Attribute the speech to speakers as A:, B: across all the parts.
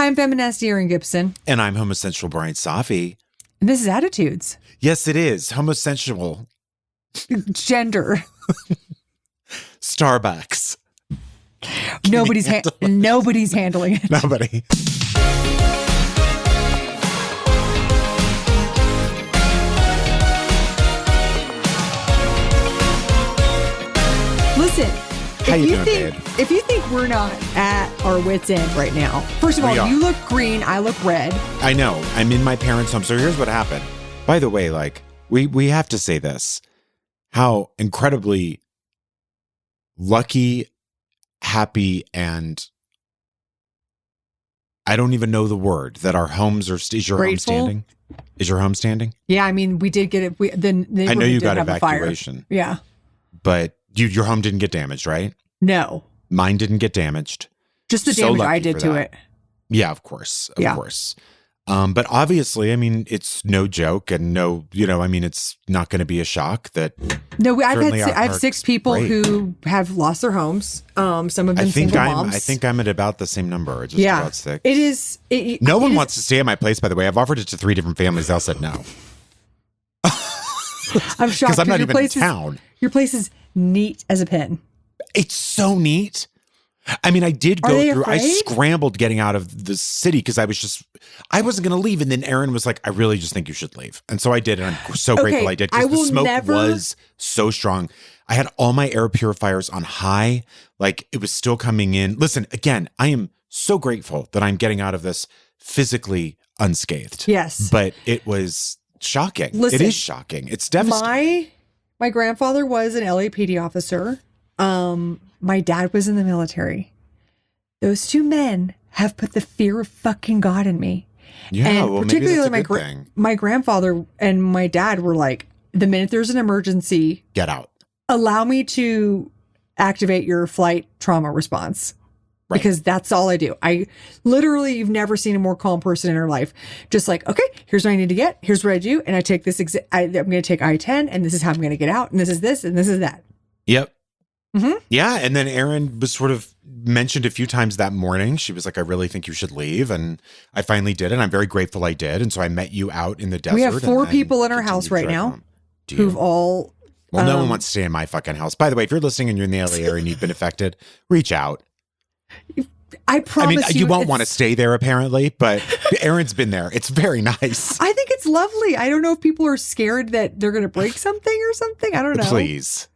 A: Hi, I'm Feminist Erin Gibson.
B: And I'm homosexual Bryan Safi.
A: And this is Attitudes.
B: Yes, it is. Homosexual.
A: Gender.
B: Starbucks.
A: Nobody's handling it.
B: Nobody.
A: Listen,
B: How you doing, babe?
A: if you think we're not at our wits' end right now, first of all, you look green, I look red.
B: I know. I'm in my parents' home. So here's what happened. By the way, like, we have to say this. How incredibly lucky, happy, and I don't even know the word that our homes are. Is your home standing? Is your home standing?
A: Yeah, I mean, we did get it.
B: I know you got evacuation.
A: Yeah.
B: But your home didn't get damaged, right?
A: No. Mine
B: didn't get damaged.
A: Just the damage I did to it.
B: Yeah, of course. Of course. But obviously, I mean, it's no joke and it's not going to be a shock that.
A: No, I have 6 people who have lost their homes. Some have been single moms.
B: I think I'm at about the same number. Just about 6.
A: It is.
B: No one wants to stay at my place, by the way. I've offered it to 3 different families. They all said no.
A: I'm shocked.
B: Because I'm not even in town.
A: Your place is neat as a pin.
B: It's so neat. I mean, I did go through, I scrambled getting out of the city because I wasn't going to leave. And then Erin was like, I really just think you should leave. And so I did. And I'm so grateful I did because the smoke was so strong. I had all my air purifiers on high. Like it was still coming in. Listen, again, I am so grateful that I'm getting out of this physically unscathed.
A: Yes.
B: But it was shocking. Listen, it is shocking. It's devastating.
A: My grandfather was an LAPD officer. My dad was in the military. Those 2 men have put the fear of fucking God in me.
B: Yeah,
A: and
B: well,
A: particularly
B: maybe that's a good thing.
A: My grandfather and my dad were like, the minute there's an emergency,
B: get out.
A: Allow me to activate your flight trauma response. Right. Because that's all I do. You've never seen a more calm person in her life. Just like, okay, here's what I need to get. Here's what I do. And I take this, I'm going to take I-10 and this is how I'm going to get out. And this is this and this is that.
B: Yep.
A: Mm-hmm.
B: Yeah. And then Erin was sort of mentioned a few times that morning. She was like, I really think you should leave. And I finally did. And I'm very grateful I did. And so I met you out in the desert.
A: We have 4 people in our house right now who've all.
B: Well, no one wants to stay in my fucking house. By the way, if you're listening and you're in the LA area and you've been affected, reach out.
A: I promise
B: you won't want to stay there apparently, but Erin's been there. It's very nice.
A: I think it's lovely. I don't know if people are scared that they're going to break something or something. I don't know.
B: Please.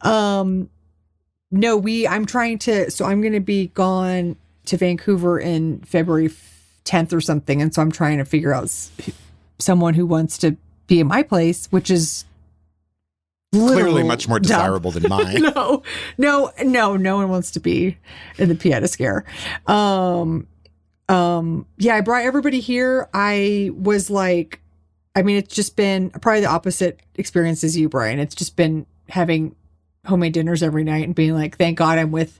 A: No, I'm trying to, so I'm going to be gone to Vancouver in February 10th or something. And so I'm trying to figure out someone who wants to be in my place, which is
B: clearly much more desirable than mine.
A: No one wants to be in the Pieta Scare. I brought everybody here. I was like, it's just been probably the opposite experience as you, Bryan. It's just been having homemade dinners every night and being like, thank God I'm with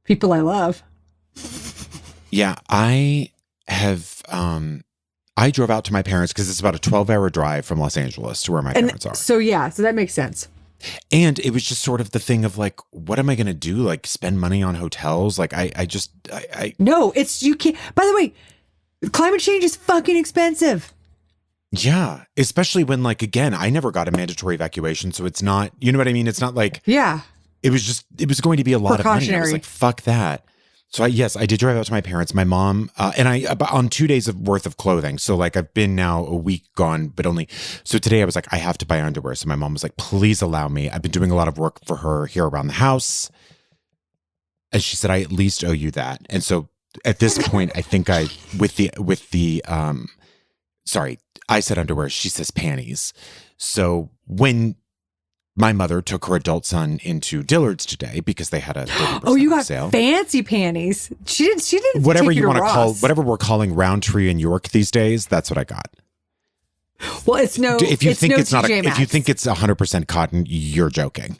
A: people I love.
B: Yeah, I have, I drove out to my parents because it's about a 12-hour drive from Los Angeles to where my parents are.
A: So that makes sense.
B: And it was just sort of the thing of like, what am I going to do? Like spend money on hotels? Like
A: No, you can't. By the way, climate change is fucking expensive.
B: Yeah. Especially when like, again, I never got a mandatory evacuation. So it's not, you know what I mean? It's not like, it was going to be a lot of money. I was like, fuck that. So I did drive out to my parents, my mom, and I on 2 days worth of clothing. So like I've been now a week gone, but so today I was like, I have to buy underwear. So my mom was like, please allow me. I've been doing a lot of work for her here around the house. And she said, I at least owe you that. And so at this point, I think I said underwear. She says panties. So when my mother took her adult son into Dillard's today because they had a 30%
A: you got
B: sale.
A: Fancy panties. She didn't.
B: Whatever you want to call, whatever we're calling Roundtree and York these days, that's what I got.
A: Well, it's no.
B: If you think it's not,
A: TJ Maxx.
B: if you think it's 100% cotton, you're joking.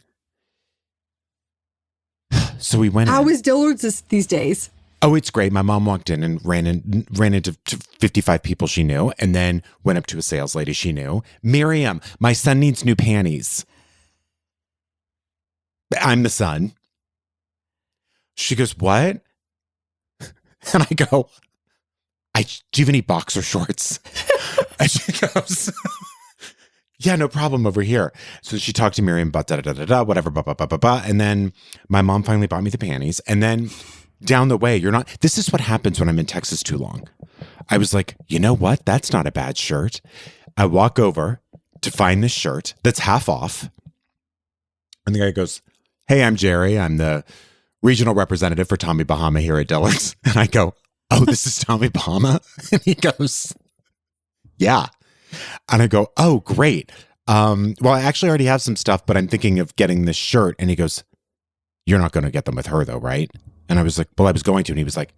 B: So we went.
A: How is Dillard's these days?
B: Oh, it's great. My mom walked in and ran into 55 people she knew, and then went up to a sales lady she knew. Miriam, my son needs new panties. I'm the son. She goes, what? And I go, do you have any boxer shorts? And she goes, yeah, no problem over here. So she talked to Miriam about whatever, and then my mom finally bought me the panties. And then down the way, this is what happens when I'm in Texas too long. I was like, you know what? That's not a bad shirt. I walk over to find this shirt that's half off. And the guy goes, hey, I'm Jerry. I'm the regional representative for Tommy Bahama here at Dillard's. And I go, oh, this is Tommy Bahama? And he goes, yeah. And I go, oh, great. Well, I actually already have some stuff, but I'm thinking of getting this shirt. And he goes, you're not going to get them with her though, right? And I was like, well, I was going to. And he was like,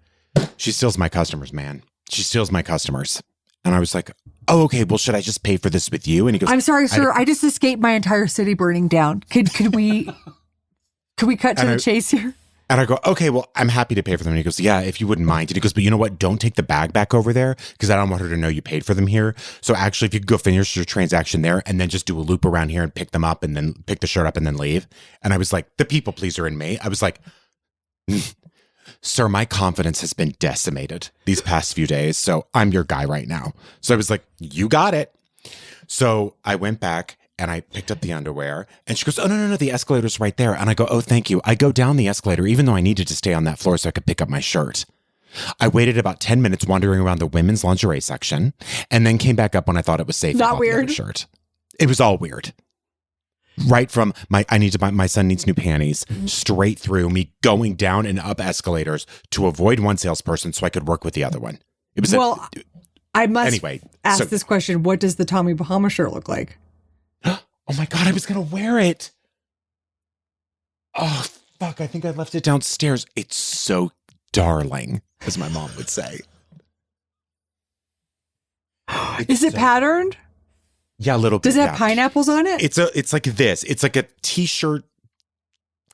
B: she steals my customers, man. She steals my customers. And I was like, oh, okay, well, should I just pay for this with you? And he goes,
A: I'm sorry, sir. I just escaped my entire city burning down. Could we cut to the chase here?
B: And I go, okay, well, I'm happy to pay for them. And he goes, yeah, if you wouldn't mind. And he goes, but you know what? Don't take the bag back over there because I don't want her to know you paid for them here. So actually, if you could go finish your transaction there and then just do a loop around here and pick them up and then pick the shirt up and then leave. And I was like, the people pleaser in me. I was like, sir, my confidence has been decimated these past few days. So I'm your guy right now. So I was like, you got it. So I went back and I picked up the underwear and she goes, oh, no, the escalator's right there. And I go, oh, thank you. I go down the escalator, even though I needed to stay on that floor so I could pick up my shirt. I waited about 10 minutes wandering around the women's lingerie section and then came back up when I thought it was safe.
A: Not weird.
B: The shirt. It was all weird. Right from my son needs new panties, straight through me going down and up escalators to avoid one salesperson so I could work with the other one. It was
A: I must ask this question. What does the Tommy Bahama shirt look like?
B: Oh my God, I was going to wear it. Oh, fuck. I think I left it downstairs. It's so darling, as my mom would say.
A: Is it patterned?
B: Yeah, a little bit.
A: Does it have pineapples on it?
B: It's like this. It's like a t-shirt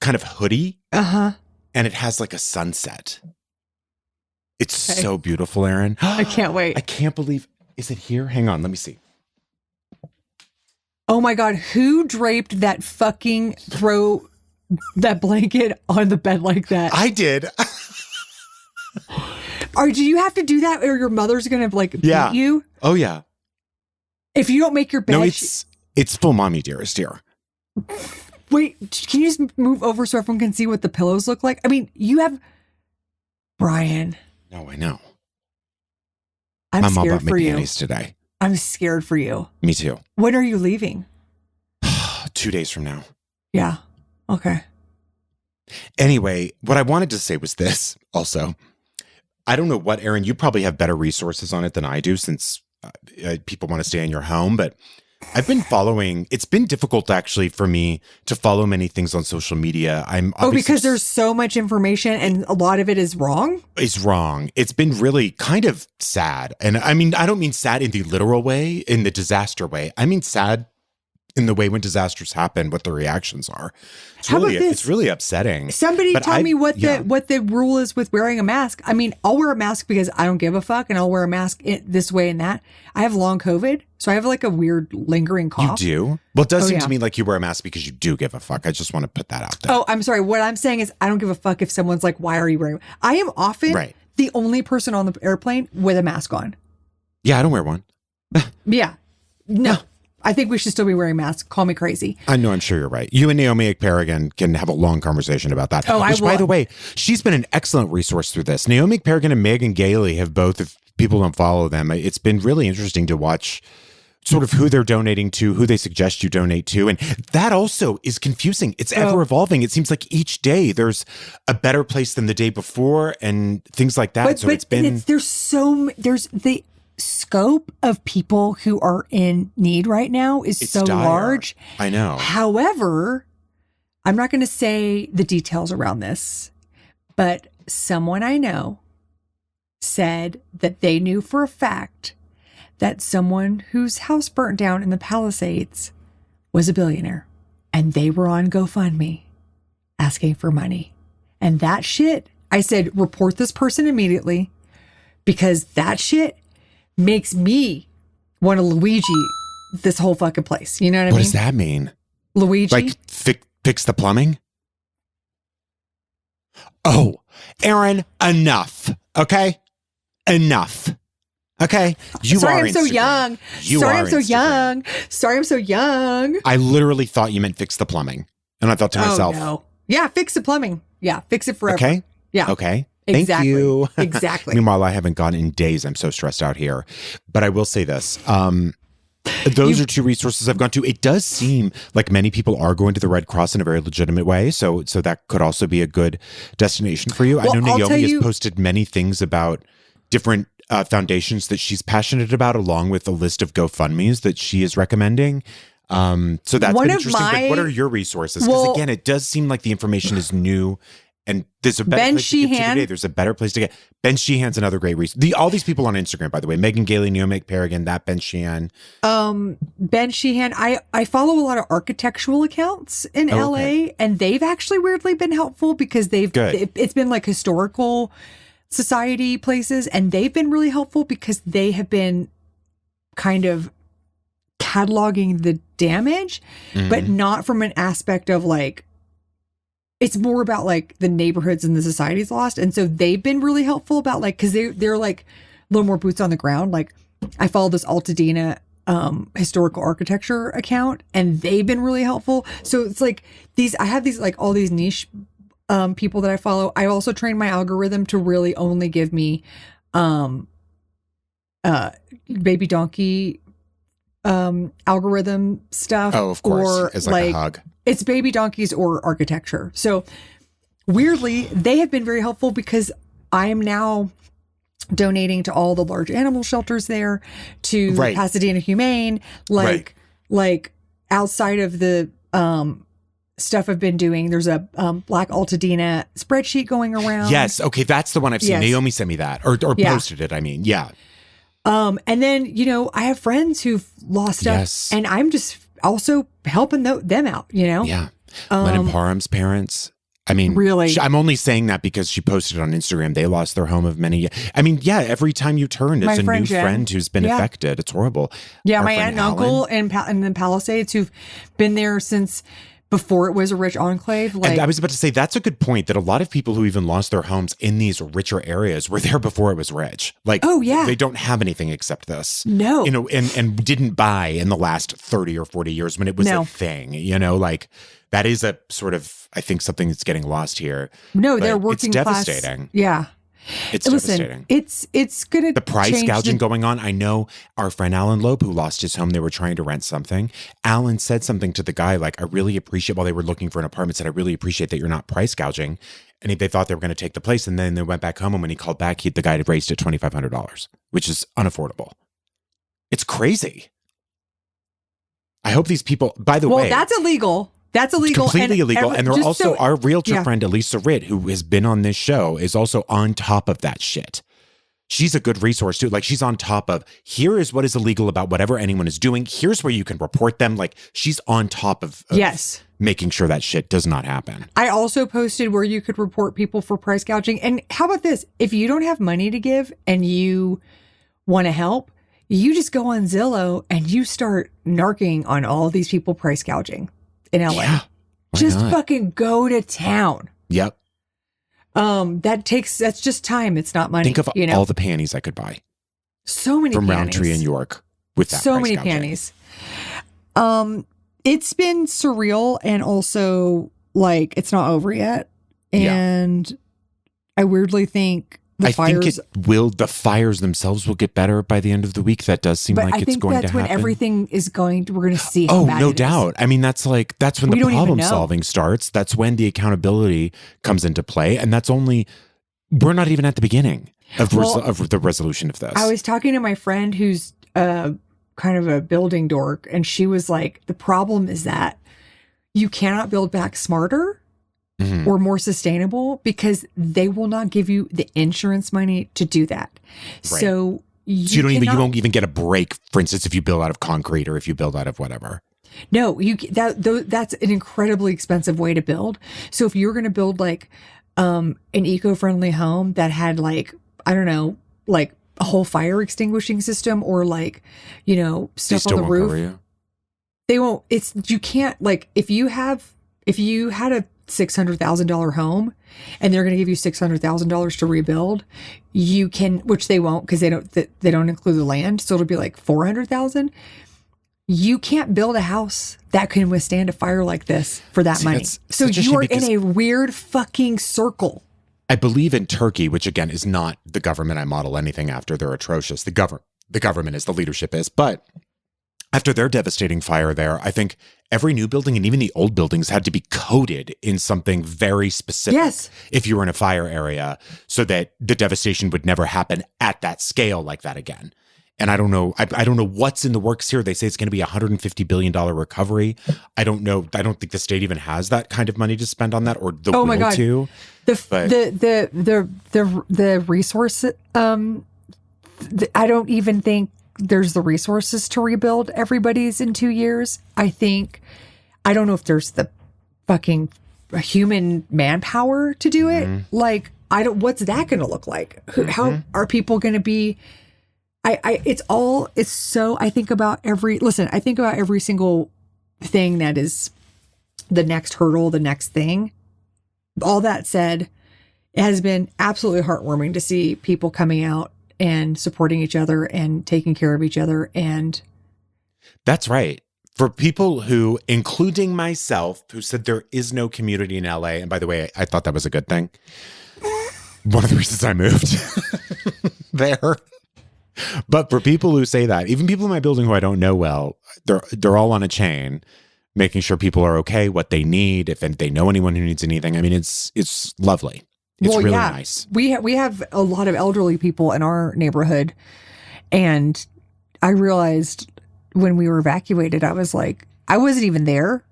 B: kind of hoodie.
A: Uh-huh.
B: And it has like a sunset. It's so beautiful, Erin.
A: I can't wait.
B: I can't believe. Is it here? Hang on. Let me see.
A: Oh my God. Who draped that fucking that blanket on the bed like that?
B: I did.
A: Do you have to do that or your mother's going to beat you?
B: Oh yeah.
A: If you don't make your bed.
B: No, it's full mommy dearest dear.
A: Wait, can you just move over so everyone can see what the pillows look like? I mean, you have Bryan.
B: No, I know.
A: I'm
B: my mom
A: scared
B: bought
A: for
B: me
A: you.
B: panties today.
A: I'm scared for you.
B: Me too.
A: When are you leaving?
B: 2 days from now.
A: Yeah. Okay.
B: Anyway, what I wanted to say was this also. I don't know what, Erin, you probably have better resources on it than I do since people want to stay in your home, but I've been following. It's been difficult actually for me to follow many things on social media.
A: Because there's so much information and a lot of it is wrong.
B: It's wrong. It's been really kind of sad. And I mean, I don't mean sad in the literal way, in the disaster way. I mean sad in the way when disasters happen, what the reactions are. It's really upsetting.
A: Somebody tell me what the rule is with wearing a mask. I mean, I'll wear a mask because I don't give a fuck, and I'll wear a mask this way and that. I have long COVID, so I have like a weird lingering cough.
B: You do? Well, it does seem to me like you wear a mask because you do give a fuck. I just want to put that out there.
A: Oh, I'm sorry. What I'm saying is I don't give a fuck if someone's like, why are you wearing? I am often the only person on the airplane with a mask on.
B: Yeah, I don't wear one.
A: Yeah. No. I think we should still be wearing masks. Call me crazy.
B: I know, I'm sure you're right. You and Naomi Ekperigin can have a long conversation about that.
A: Oh,
B: Which, by the way, she's been an excellent resource through this. Naomi Ekperigin and Megan Gailey have both, if people don't follow them, it's been really interesting to watch sort of who they're donating to, who they suggest you donate to. And that also is confusing. It's ever evolving. It seems like each day there's a better place than the day before and things like that.
A: There's the scope of people who are in need right now is so large.
B: I know.
A: However, I'm not going to say the details around this, but someone I know said that they knew for a fact that someone whose house burnt down in the Palisades was a billionaire, and they were on GoFundMe asking for money. And that shit, I said, report this person immediately, because that shit makes me want to Luigi this whole fucking place. You know what I mean?
B: What does that mean?
A: Luigi?
B: Like fix the plumbing? Oh, Erin, enough. Okay? Enough. Okay.
A: Sorry, I'm so young. Sorry, I'm so young. Sorry, I'm so young.
B: I literally thought you meant fix the plumbing. And I thought to myself.
A: No. Yeah, fix the plumbing. Yeah, fix it forever.
B: Okay.
A: Yeah.
B: Okay.
A: Exactly.
B: Thank you.
A: Exactly.
B: Meanwhile, I haven't gone in days. I'm so stressed out here. But I will say this. Those are two resources I've gone to. It does seem like many people are going to the Red Cross in a very legitimate way. So that could also be a good destination for you. Well, I know Naomi has posted many things about different foundations that she's passionate about, along with a list of GoFundMes that she is recommending. So that's been interesting. But what are your resources? Because again, it does seem like the information is new. And there's a better place to get to today. There's a better place to get. Ben Sheehan's another great resource. All these people on Instagram, by the way, Megan Gailey, Neomic Paragon, that Ben Sheehan.
A: Ben Sheehan. I follow a lot of architectural accounts in LA, and they've actually weirdly been helpful because it's been like historical society places, and they've been really helpful because they have been kind of cataloging the damage, but not from an aspect of like, it's more about like the neighborhoods and the society's lost. And so they've been really helpful about like, cause they're like a little more boots on the ground. Like I follow this Altadena historical architecture account, and they've been really helpful. So it's like I have these like all these niche people that I follow. I also train my algorithm to really only give me baby donkey algorithm stuff.
B: Oh, of course. Or it's like a hug.
A: It's baby donkeys or architecture. So weirdly, they have been very helpful because I am now donating to all the large animal shelters there, to Pasadena Humane, like outside of the stuff I've been doing. There's a Black Altadena spreadsheet going around.
B: Yes. Okay. That's the one I've seen. Yes. Naomi sent me that or posted it. I mean, yeah.
A: And then, I have friends who've lost stuff, and I'm just also helping them out,
B: Yeah. Lennon Parham's parents. I mean, really, I'm only saying that because she posted on Instagram. They lost their home of many. I mean, yeah, every time you turn, there's a new friend who's been affected. It's horrible.
A: Yeah. My aunt and uncle in the Palisades who've been there since before it was a rich enclave.
B: And I was about to say, that's a good point, that a lot of people who even lost their homes in these richer areas were there before it was rich. Like, oh yeah, they don't have anything except this.
A: No.
B: And didn't buy in the last 30 or 40 years when it was a thing, like that is a sort of, I think, something that's getting lost here.
A: No, they're working class.
B: It's devastating.
A: Yeah.
B: It's devastating.
A: It's gonna
B: the price gouging going on. I know our friend Alan Loeb, who lost his home, they were trying to rent something. Alan said something to the guy like, I really appreciate, while they were looking for an apartment, said, I really appreciate that you're not price gouging. And they thought they were going to take the place, and then they went back home, and when he called back, the guy had raised it $2,500, which is unaffordable. It's crazy. I hope these people, by the way.
A: Well, that's illegal. That's illegal.
B: Completely illegal. And they're also, our realtor friend, Elisa Ritt, who has been on this show, is also on top of that shit. She's a good resource too. Like, she's on top of, here is what is illegal about whatever anyone is doing. Here's where you can report them. Like, she's on top of making sure that shit does not happen.
A: I also posted where you could report people for price gouging. And how about this? If you don't have money to give and you want to help, you just go on Zillow and you start narking on all these people price gouging in LA. Yeah, just fucking go to town.
B: Yep.
A: That's just time. It's not money.
B: Think of all the panties I could buy.
A: So many
B: from
A: panties.
B: Roundtree in York with that.
A: So many panties. It's been surreal, and also like it's not over yet. And I weirdly think the fires themselves will get better by the end of the week. That does seem like it's going to happen. That's when everything is we're going to see.
B: Oh, no doubt. I mean, that's when the problem solving starts. That's when the accountability comes into play. And we're not even at the beginning of the resolution of this.
A: I was talking to my friend who's kind of a building dork, and she was like, the problem is that you cannot build back smarter. Mm-hmm. Or more sustainable, because they will not give you the insurance money to do that. Right. So you
B: won't even get a break, for instance, if you build out of concrete or if you build out of whatever.
A: No, that's an incredibly expensive way to build. So if you're going to build like an eco-friendly home that had like, I don't know, like a whole fire extinguishing system or like, stuff on the roof, they won't. You can't, like, if you had a $600,000 home and they're going to give you $600,000 to rebuild, you can, which they won't because they don't include the land. So it'll be like 400,000. You can't build a house that can withstand a fire like this for that money. So you are in a weird fucking circle.
B: I believe in Turkey, which again is not the government I model anything after. They're atrocious. The government is, the leadership is. But after their devastating fire there, I think every new building and even the old buildings had to be coded in something very specific.
A: Yes.
B: If you were in a fire area, so that the devastation would never happen at that scale like that again. And I don't know. I don't know what's in the works here. They say it's going to be $150 billion recovery. I don't know. I don't think the state even has that kind of money to spend on that, or the will to.
A: The resource. I don't even think there's the resources to rebuild everybody's in 2 years. I don't know if there's the fucking human manpower to do it. Like, what's that going to look like? How are people going to be? I think about every single thing that is the next hurdle, the next thing. All that said, it has been absolutely heartwarming to see people coming out and supporting each other and taking care of each other. And
B: that's right. For people who, including myself, who said there is no community in LA. And by the way, I thought that was a good thing. One of the reasons I moved there. But for people who say that, even people in my building who I don't know well, they're all on a chain, making sure people are okay, what they need, if they know anyone who needs anything. I mean, it's lovely. It's really nice.
A: We have a lot of elderly people in our neighborhood, and I realized when we were evacuated, I was like, I wasn't even there,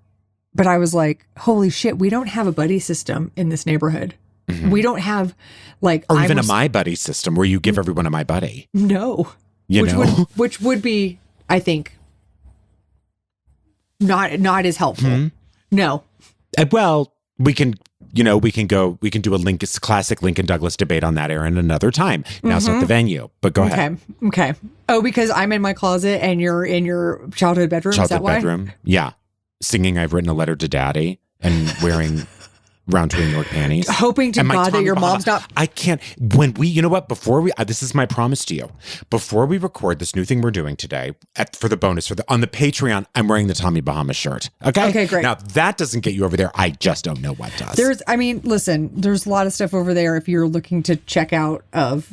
A: but I was like, holy shit, we don't have a buddy system in this neighborhood. Mm-hmm. We don't have
B: or even a My Buddy system where you give everyone a My Buddy.
A: No, which would be, I think, not as helpful. Mm-hmm. No.
B: Well, we can do a classic Lincoln Douglas debate on that, Erin, another time. Now's not the venue, but go ahead.
A: Okay. Oh, because I'm in my closet and you're in your childhood bedroom. Is that why?
B: Bedroom. Yeah. Singing I've Written a Letter to Daddy and wearing round to New York panties.
A: Hoping to God that your mom's not.
B: I can't. You know what? This is my promise to you. Before we record this new thing we're doing today, for the bonus, on the Patreon, I'm wearing the Tommy Bahama shirt. Okay?
A: Okay, great.
B: Now, if that doesn't get you over there, I just don't know what does.
A: There's a lot of stuff over there if you're looking to check out of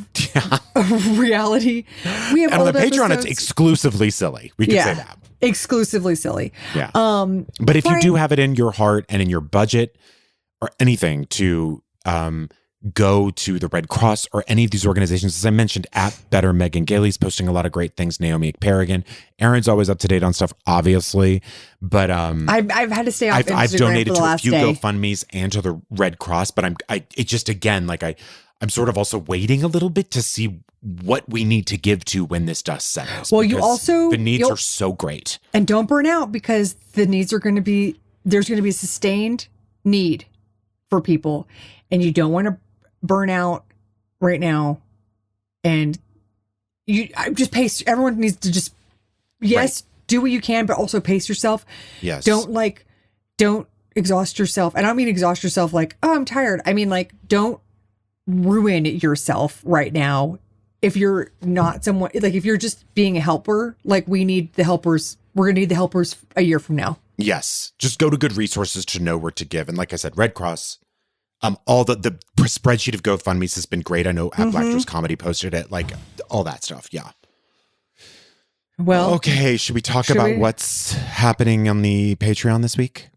A: reality. We have
B: and on the Patreon, it's exclusively silly. We can say that.
A: Exclusively silly.
B: Yeah. But if you do have it in your heart and in your budget, or anything to go to the Red Cross or any of these organizations. As I mentioned, at Better Megan Gailey's posting a lot of great things. Naomi Paragon. Erin's always up to date on stuff, obviously. But
A: I've had to stay off Instagram
B: I've donated
A: for the
B: to a
A: last
B: few
A: day.
B: GoFundMes and to the Red Cross. But I'm sort of also waiting a little bit to see what we need to give to when this dust settles.
A: Well,
B: the needs are so great.
A: And don't burn out, because the needs are going to be, there's going to be a sustained need for people, and you don't want to burn out right now. And just pace. Everyone needs to just do what you can, but also pace yourself.
B: Yes.
A: Don't exhaust yourself. And I don't mean exhaust yourself like, oh, I'm tired. I mean, like, don't ruin yourself right now. If you're not someone, like, if you're just being a helper, like, we need the helpers. We're going to need the helpers a year from now.
B: Yes. Just go to good resources to know where to give. And like I said, Red Cross, all the spreadsheet of GoFundMe's has been great. I know Apple Actors Comedy posted it, like all that stuff. Yeah.
A: Well,
B: okay. Should we talk about what's happening on the Patreon this week?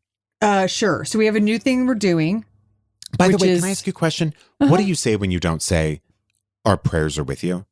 A: Sure. So we have a new thing we're doing.
B: By the way, can I ask you a question? What do you say when you don't say our prayers are with you?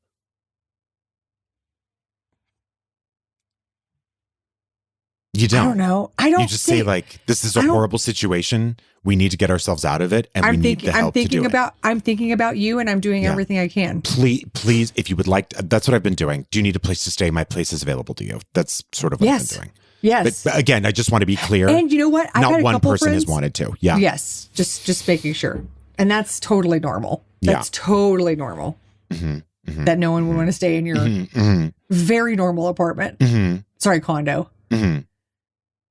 B: You don't.
A: I don't know.
B: You just say like, this is a horrible situation. We need to get ourselves out of it, and we need the help to do it.
A: I'm thinking about you, and I'm doing everything I can.
B: Please, if you would like, that's what I've been doing. Do you need a place to stay? My place is available to you. That's sort of what I've been doing.
A: Yes.
B: But again, I just want to be clear.
A: And you know what?
B: Not one person has wanted to. Yeah.
A: Yes. Just making sure. And that's totally normal. That's totally normal. Mm-hmm. Mm-hmm. That no one would want to stay in your very normal apartment. Mm-hmm. Sorry, condo. Mm-hmm.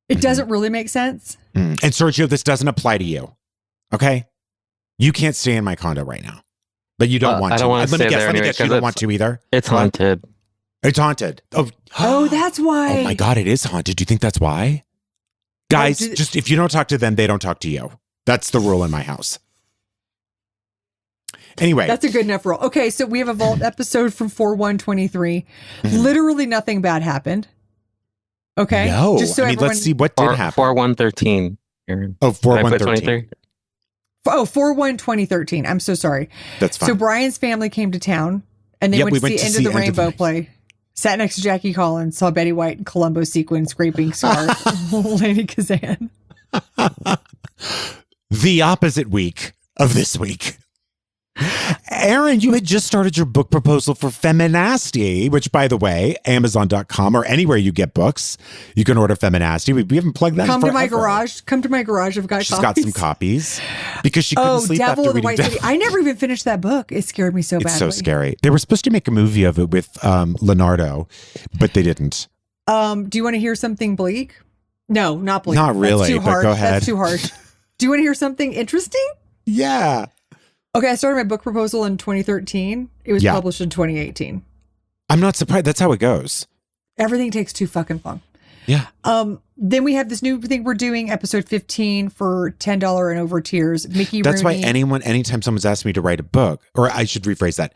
A: It doesn't really make sense.
B: And Sergio, this doesn't apply to you. Okay? You can't stay in my condo right now. But you don't want to.
C: I don't want to stay there
B: Let me
C: anyway,
B: guess, you don't want to either?
C: It's haunted.
B: It's haunted.
A: Oh, that's why.
B: Oh my God, it is haunted. Do you think that's why? Guys, just if you don't talk to them, they don't talk to you. That's the rule in my house. Anyway.
A: That's a good enough rule. Okay, so we have a vault episode from 4/1/23. Literally nothing bad happened. Okay?
B: No. Just so let's see what did happen.
C: 4/1/13, Erin.
B: Oh, 4/1/13.
A: Oh, 4/1/2013. I'm so sorry.
B: That's fine.
A: So Bryan's family came to town and they went to see End of the Rainbow play. Sat next to Jackie Collins, saw Betty White and Columbo sequin scraping scarf. Lady Kazan.
B: The opposite week of this week. Erin, you had just started your book proposal for Feminasty, which, by the way, Amazon.com or anywhere you get books, you can order Feminasty. We haven't plugged that in forever. Come to my garage. I've got copies. She's got some copies because she couldn't sleep
A: Devil
B: after
A: of the
B: reading
A: White City. I never even finished that book. It scared me so badly.
B: It's so scary. They were supposed to make a movie of it with Leonardo, but they didn't.
A: Do you want to hear something bleak? No, not bleak.
B: Not really,
A: That's too
B: but
A: hard.
B: go ahead.
A: That's too harsh. Do you want to hear something interesting?
B: Yeah.
A: Okay, I started my book proposal in 2013. It was published in 2018.
B: I'm not surprised. That's how it goes.
A: Everything takes too fucking long.
B: Yeah.
A: Then we have this new thing we're doing, episode 15 for $10 and over tiers. Mickey
B: That's
A: Rooney.
B: why anytime someone's asked me to write a book, or I should rephrase that.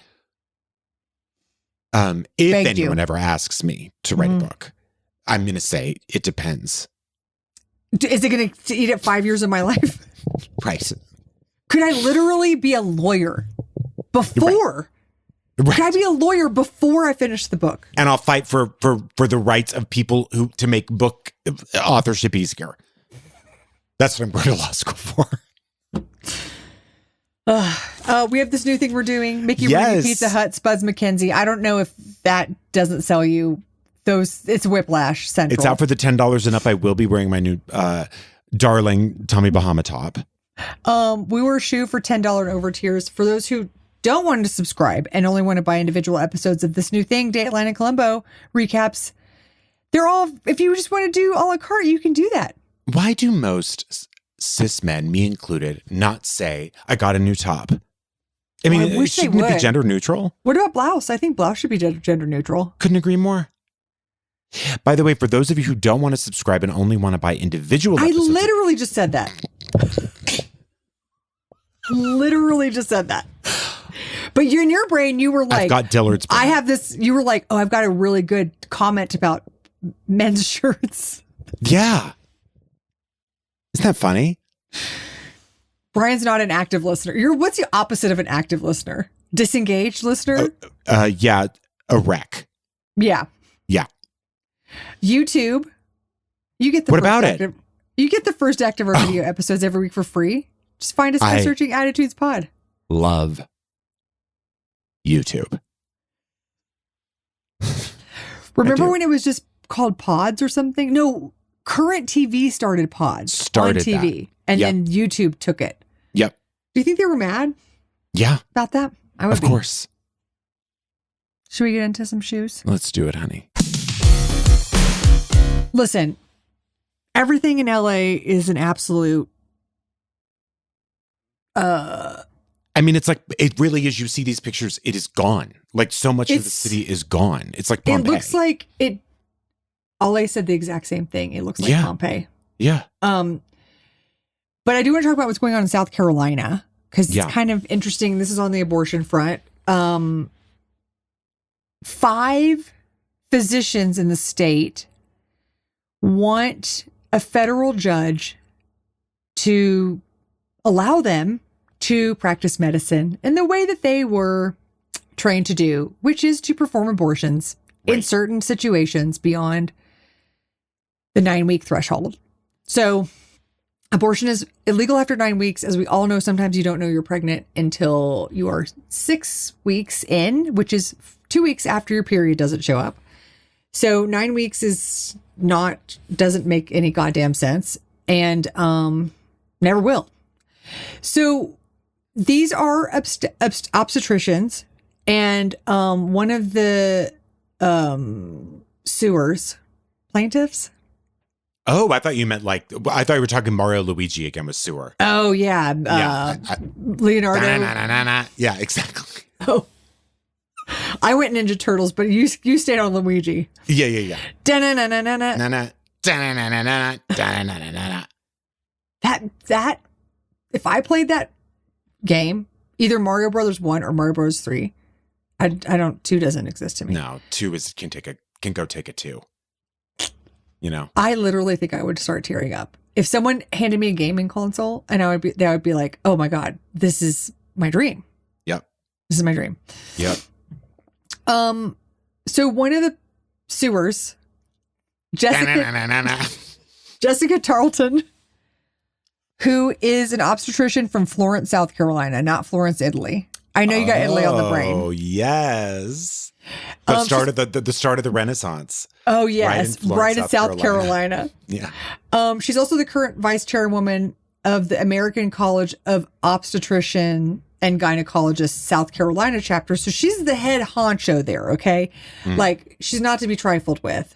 B: If anyone ever asks me to write a book, I'm going to say it depends.
A: Is it going to eat up 5 years of my life?
B: Right.
A: Could I literally be a lawyer before? Right. Could I be a lawyer before I finish the book?
B: And I'll fight for the rights of people to make book authorship easier. That's what I'm going to law school for.
A: We have this new thing we're doing. Mickey Rooney, Pizza Hut, Spuds McKenzie. I don't know if that doesn't sell you those. It's Whiplash Central.
B: It's out for the $10 and up. I will be wearing my new darling Tommy Bahama top.
A: We were a shoe for $10 and over tiers. For those who don't want to subscribe and only want to buy individual episodes of this new thing, Dateline and Columbo recaps, they're all, if you just want to do a la carte, you can do that.
B: Why do most cis men, me included, not say, I got a new top? I mean,
A: I wish
B: shouldn't it be gender neutral?
A: What about blouse? I think blouse should be gender neutral.
B: Couldn't agree more. By the way, for those of you who don't want to subscribe and only want to buy individual episodes.
A: I literally just said that. Literally just said that. But you, in your brain, you were like,
B: I've got Dillard's brain.
A: I have this, you were like, oh, I've got a really good comment about men's shirts.
B: Yeah. Isn't that funny?
A: Bryan's not an active listener. What's the opposite of an active listener? Disengaged listener?
B: Yeah. A wreck.
A: Yeah.
B: Yeah.
A: YouTube. You get the
B: what about it?
A: You get the first active our video episodes every week for free. Just find us by searching Attitudes Pod.
B: Love YouTube.
A: Remember when it was just called Pods or something? No, Current TV started Pods on TV. And then YouTube took it.
B: Yep.
A: Do you think they were mad?
B: Yeah.
A: About that? I would be.
B: Of course.
A: Should we get into some shoes?
B: Let's do it, honey.
A: Listen, everything in LA is an absolute
B: I mean, it's like, it really is. You see these pictures, it is gone. Like so much of the city is gone. It's like Pompeii.
A: It looks like it. LA said the exact same thing. It looks like Pompeii.
B: Yeah.
A: But I do want to talk about what's going on in South Carolina because it's kind of interesting. This is on the abortion front. 5 physicians in the state want a federal judge to allow them to practice medicine in the way that they were trained to do, which is to perform abortions in certain situations beyond the 9-week threshold. So abortion is illegal after 9 weeks. As we all know, sometimes you don't know you're pregnant until you are 6 weeks in, which is 2 weeks after your period doesn't show up. So 9 weeks doesn't make any goddamn sense and never will. So these are obstetricians, and one of the plaintiffs.
B: Oh, I thought you meant like, I thought you were talking Mario Luigi again with sewer.
A: Oh, yeah. Leonardo.
B: Yeah, exactly.
A: Oh. I went Ninja Turtles, but you stayed on Luigi.
B: Yeah.
A: That, if I played that game, either Mario Brothers 1 or Mario Brothers 3, I don't, 2 doesn't exist to me.
B: No, 2 can go take a 2. You know,
A: I literally think I would start tearing up if someone handed me a gaming console, and they would be like, "Oh my god, this is my dream."
B: Yep,
A: this is my dream.
B: Yep.
A: So one of the sewers, Jessica Tarleton, who is an obstetrician from Florence, South Carolina, not Florence, Italy. I know you got Italy on the brain.
B: Oh yes, the start of the start of the Renaissance.
A: Oh yes, right in South Carolina.
B: Yeah.
A: She's also the current vice chairwoman of the American College of Obstetrician and Gynecologists South Carolina chapter. So she's the head honcho there. Okay, like she's not to be trifled with.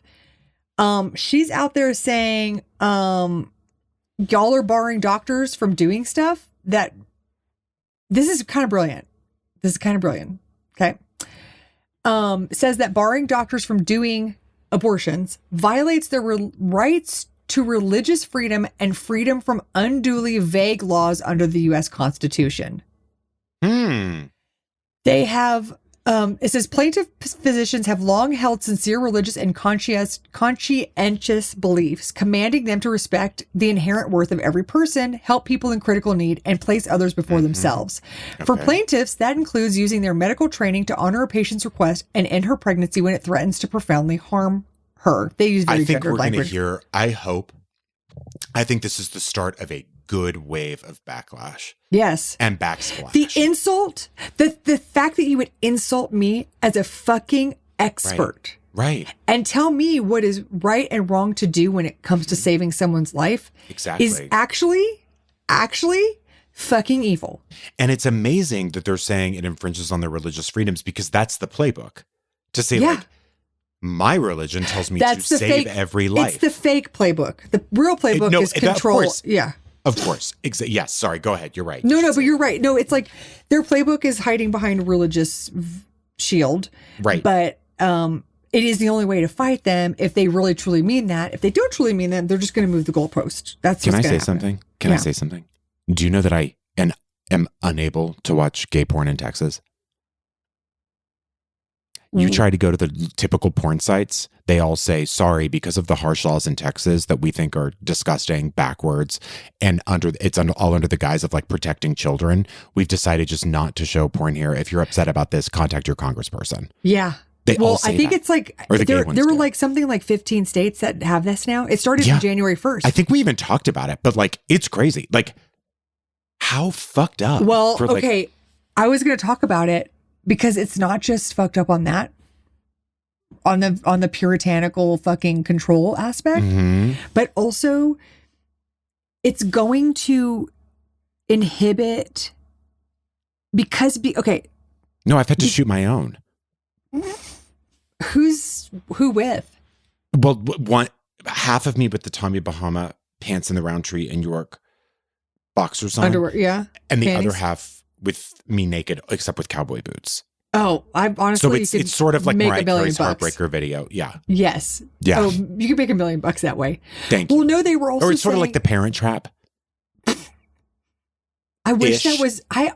A: She's out there saying, y'all are barring doctors from doing stuff that. This is kind of brilliant. Okay. Says that barring doctors from doing abortions violates their rights to religious freedom and freedom from unduly vague laws under the U.S. Constitution. They have, it says plaintiff physicians have long held sincere religious and conscientious beliefs, commanding them to respect the inherent worth of every person, help people in critical need, and place others before themselves. Okay. For plaintiffs, that includes using their medical training to honor a patient's request and end her pregnancy when it threatens to profoundly harm her. They use very gendered language.
B: I think this is the start of a good wave of backlash.
A: Yes.
B: And backsplash.
A: The insult, the fact that you would insult me as a fucking expert.
B: Right.
A: And tell me what is right and wrong to do when it comes to saving someone's life.
B: Exactly.
A: Is actually fucking evil.
B: And it's amazing that they're saying it infringes on their religious freedoms because that's the playbook. To say like, my religion tells me to save every life.
A: It's the fake playbook. The real playbook is control.
B: Of course. Yes. Sorry. Go ahead. You're right.
A: No, but you're right. No, it's like their playbook is hiding behind a religious shield.
B: Right.
A: But it is the only way to fight them if they really truly mean that. If they don't truly mean that, they're just going to move the goalpost. That's
B: Can I say something? Can I say something? Do you know that I am unable to watch gay porn in Texas? You try to go to the typical porn sites, they all say, sorry, because of the harsh laws in Texas that we think are disgusting, backwards, and all under the guise of like protecting children, we've decided just not to show porn here. If you're upset about this, contact your congressperson.
A: Yeah. I think it's like, there were like something like 15 states that have this now. It started on January 1st.
B: I think we even talked about it, but like, it's crazy. Like, how fucked up?
A: Well, okay. I was going to talk about it. Because it's not just fucked up on that, on the puritanical fucking control aspect, but also it's going to inhibit okay.
B: No, I've had to shoot my own.
A: Who with?
B: Well, half of me with the Tommy Bahama pants in the Roundtree in York boxers on.
A: Underwear, yeah.
B: And the other half with me naked, except with cowboy boots.
A: Oh, I honestly,
B: so it's sort of like Mariah Carey's Heartbreaker video. Yeah.
A: Yes.
B: Yeah.
A: Oh, you could make $1 million that way.
B: Thank you.
A: Well, no, they were also
B: or it's sort of like The Parent Trap.
A: I wish that was, I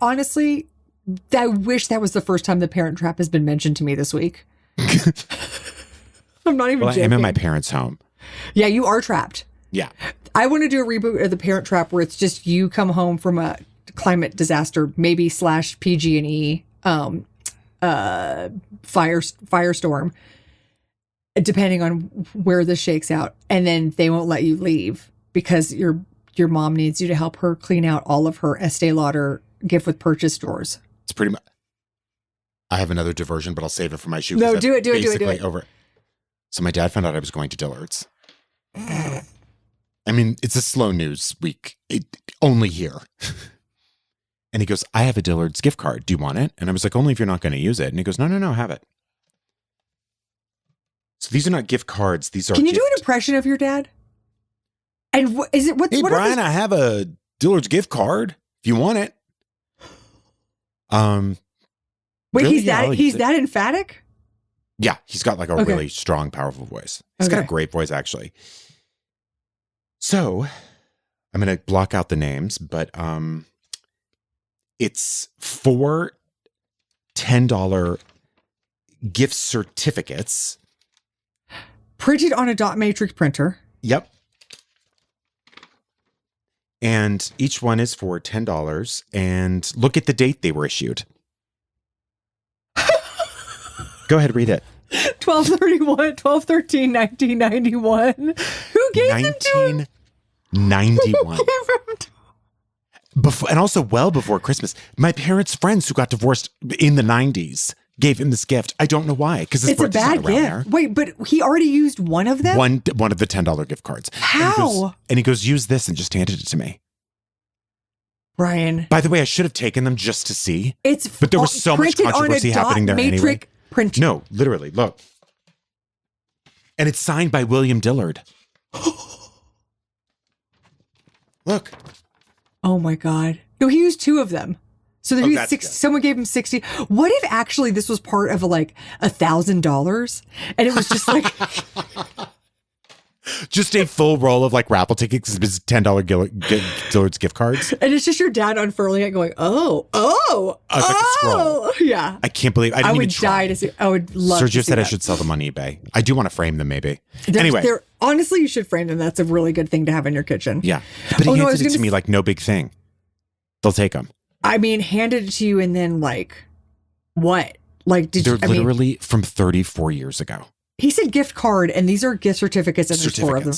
A: wish that was the first time The Parent Trap has been mentioned to me this week. I'm not even joking.
B: I'm in my parents' home.
A: Yeah, you are trapped.
B: Yeah.
A: I want to do a reboot of The Parent Trap where it's just you come home from a climate disaster, maybe / PG&E firestorm, depending on where this shakes out, and then they won't let you leave because your mom needs you to help her clean out all of her Estee Lauder gift with purchase drawers.
B: It's pretty much. I have another diversion, but I'll save it for my shoe.
A: No, do it.
B: Over. So my dad found out I was going to Dillard's. I mean, it's a slow news week. Only here. And he goes, I have a Dillard's gift card. Do you want it? And I was like, only if you're not going to use it. And he goes, no, have it. So these are not gift cards. These are.
A: Can you do an impression of your dad? And is it
B: Hey, Bryan, I have a Dillard's gift card if you want it.
A: Wait,
B: really?
A: he's that emphatic?
B: Yeah, he's got like a really strong, powerful voice. He's got a great voice, actually. So I'm going to block out the names, but it's 4 $10 gift certificates.
A: Printed on a dot matrix printer.
B: Yep. And each one is for $10. And look at the date they were issued. Go ahead, read it.
A: 12/31, 12/13/1991. Who gave them to him?
B: 1991. Before, and also well before Christmas. My parents' friends who got divorced in the 90s gave him this gift. I don't know why. Because
A: it's a bad gift. There. Wait, but he already used one of them?
B: One of the $10 gift cards.
A: How?
B: And he goes, use this, and just handed it to me.
A: Bryan.
B: By the way, I should have taken them just to see. But there was so much
A: printed
B: controversy
A: on a
B: happening there
A: matrix
B: anyway.
A: Print.
B: No, literally, look. And it's signed by William Dillard. Look.
A: Oh my God. No, he used 2 of them. So there was 60, someone gave him 60. What if actually this was part of like $1,000 and it was just like
B: just a full roll of like raffle tickets, it's $10 Dillard's gift cards.
A: And it's just your dad unfurling it going, oh.
B: Like a scroll.
A: Yeah.
B: I can't believe I would
A: die to see. I would love to see
B: Sergio said
A: that.
B: I should sell them on eBay. I do want to frame them maybe.
A: Anyway. Honestly, you should frame them. That's a really good thing to have in your kitchen.
B: Yeah. But he handed it to me like no big thing. They'll take them.
A: I mean, handed it to you and then like, what? Like,
B: They're literally from 34 years ago.
A: He said gift card, and these are gift certificates, and there's 4 of them.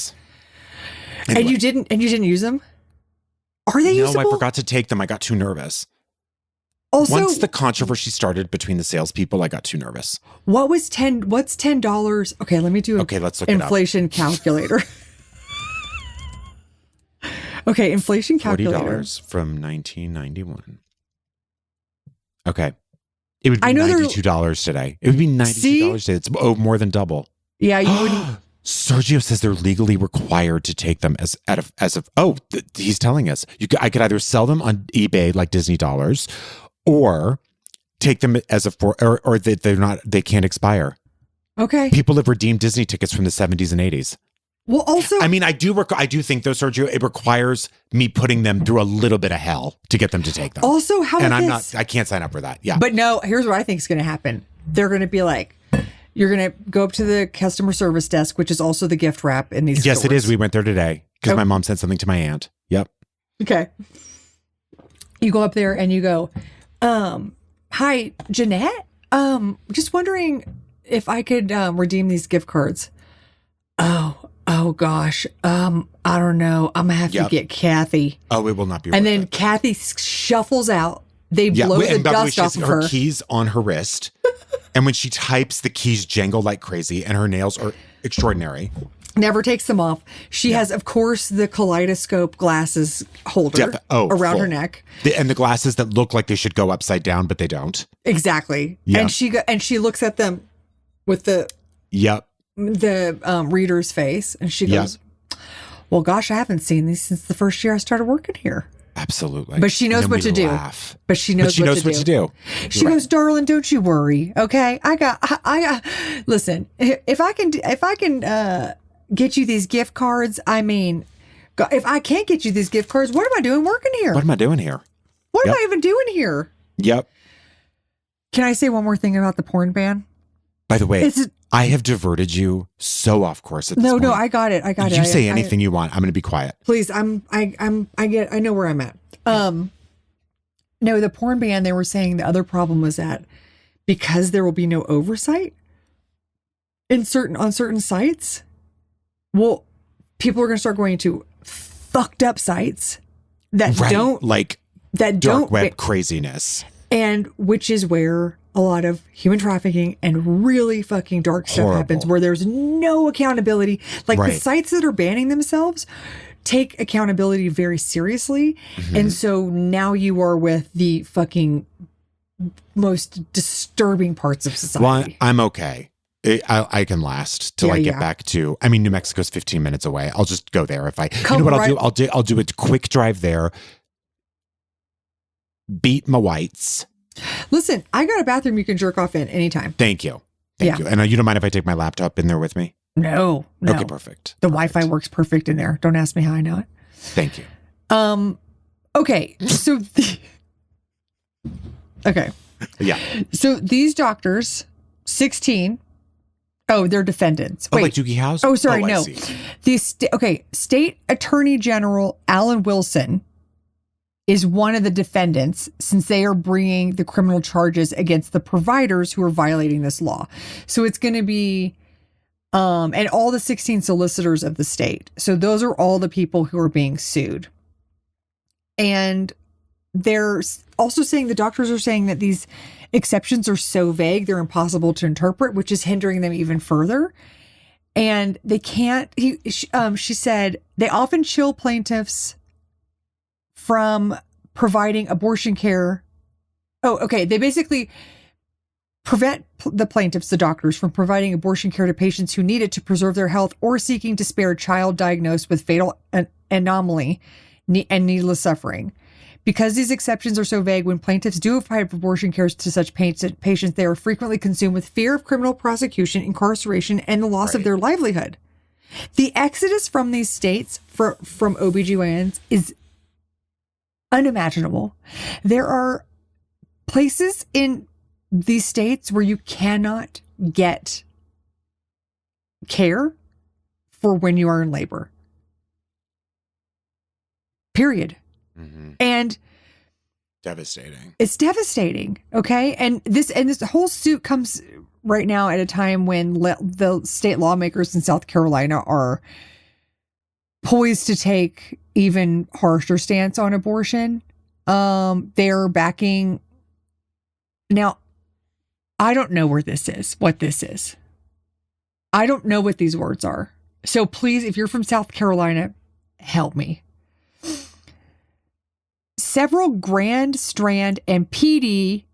A: Anyway. And you didn't use them? Are they usable?
B: No, I forgot to take them. I got too nervous.
A: Also,
B: once the controversy started between the salespeople, I got too nervous.
A: What's $10? Okay, let me do
B: let's look
A: inflation calculator. Okay, inflation calculator.
B: $40 from 1991. Okay. It would be $92 today. It would be $92 today. It's more than double.
A: Yeah, you wouldn't.
B: Sergio says they're legally required to take them he's telling us I could either sell them on eBay like Disney dollars, or take them as or they can't expire.
A: Okay.
B: People have redeemed Disney tickets from the 70s and 80s.
A: Well, also,
B: I mean, I do think though, Sergio, it requires me putting them through a little bit of hell to get them to take them.
A: Also,
B: I can't sign up for that. Yeah.
A: But no, here's what I think is going to happen. They're going to be like, you're going to go up to the customer service desk, which is also the gift wrap in these
B: Yes,
A: stores.
B: it is. We went there today because my mom sent something to my aunt. Yep.
A: Okay. You go up there and you go, hi, Jeanette. Just wondering if I could redeem these gift cards. Oh gosh. I don't know. I'm gonna have to get Kathy.
B: Oh, it will not be.
A: And then Kathy shuffles out. They blow the dust off of her.
B: Her keys on her wrist, and when she types, the keys jangle like crazy, and her nails are extraordinary.
A: Never takes them off. She has, of course, the kaleidoscope glasses holder around her neck,
B: and the glasses that look like they should go upside down, but they don't.
A: Exactly. Yeah. And she looks at them with the reader's face, and she goes, well, gosh, I haven't seen these since the first year I started working here.
B: Absolutely.
A: But she knows what to do. But she knows what to do. She goes, darling, don't you worry. Okay. I got, listen, if I can get you these gift cards, I mean, if I can't get you these gift cards, what am I doing working here?
B: What am I doing here?
A: What am I even doing here?
B: Yep.
A: Can I say one more thing about the porn ban?
B: By the way, I have diverted you so off course at this point.
A: No, I got it.
B: You say anything you want. I'm going to be quiet.
A: Please. I know where I'm at. No, the porn ban, they were saying the other problem was that because there will be no oversight on certain sites, well, people are going to start going to fucked up sites that don't
B: dark web craziness.
A: And which is where a lot of human trafficking and really fucking dark stuff happens, where there's no accountability. Like the sites that are banning themselves take accountability very seriously. Mm-hmm. And so now you are with the fucking most disturbing parts of society.
B: Well, I'm okay. I can last till I get back to. I mean, New Mexico's 15 minutes away. I'll just go there if I. You know what I'll do? I'll do a quick drive there. Beat my whites.
A: Listen, I got a bathroom you can jerk off in anytime.
B: Thank you. Thank you. And you don't mind if I take my laptop in there with me?
A: No.
B: Okay, perfect.
A: The Wi-Fi works perfect in there. Don't ask me how I know it.
B: Thank you.
A: Okay. So. Okay.
B: Yeah.
A: So these doctors, 16. Oh, they're defendants.
B: Wait. Like Doogie House?
A: Oh, sorry. No. State Attorney General Alan Wilson is one of the defendants since they are bringing the criminal charges against the providers who are violating this law. So it's going to be, and all the 16 solicitors of the state. So those are all the people who are being sued. And they're also saying, the doctors are saying that these exceptions are so vague, they're impossible to interpret, which is hindering them even further. And they can't, she said, they often chill plaintiffs from providing abortion care. Oh, okay. They basically prevent the plaintiffs, the doctors, from providing abortion care to patients who need it to preserve their health or seeking to spare a child diagnosed with fatal anomaly and needless suffering. Because these exceptions are so vague, when plaintiffs do provide abortion care to such patients, they are frequently consumed with fear of criminal prosecution, incarceration, and the loss of their livelihood. The exodus from these states from OBGYNs is unimaginable. There are places in these states where you cannot get care for when you are in labor. Period. Mm-hmm. And
B: devastating.
A: It's devastating. Okay. And this whole suit comes right now at a time when the state lawmakers in South Carolina are poised to take even harsher stance on abortion. They're backing. Now, I don't know what this is. I don't know what these words are. So please, if you're from South Carolina, help me. Several Grand, Strand, and PEE,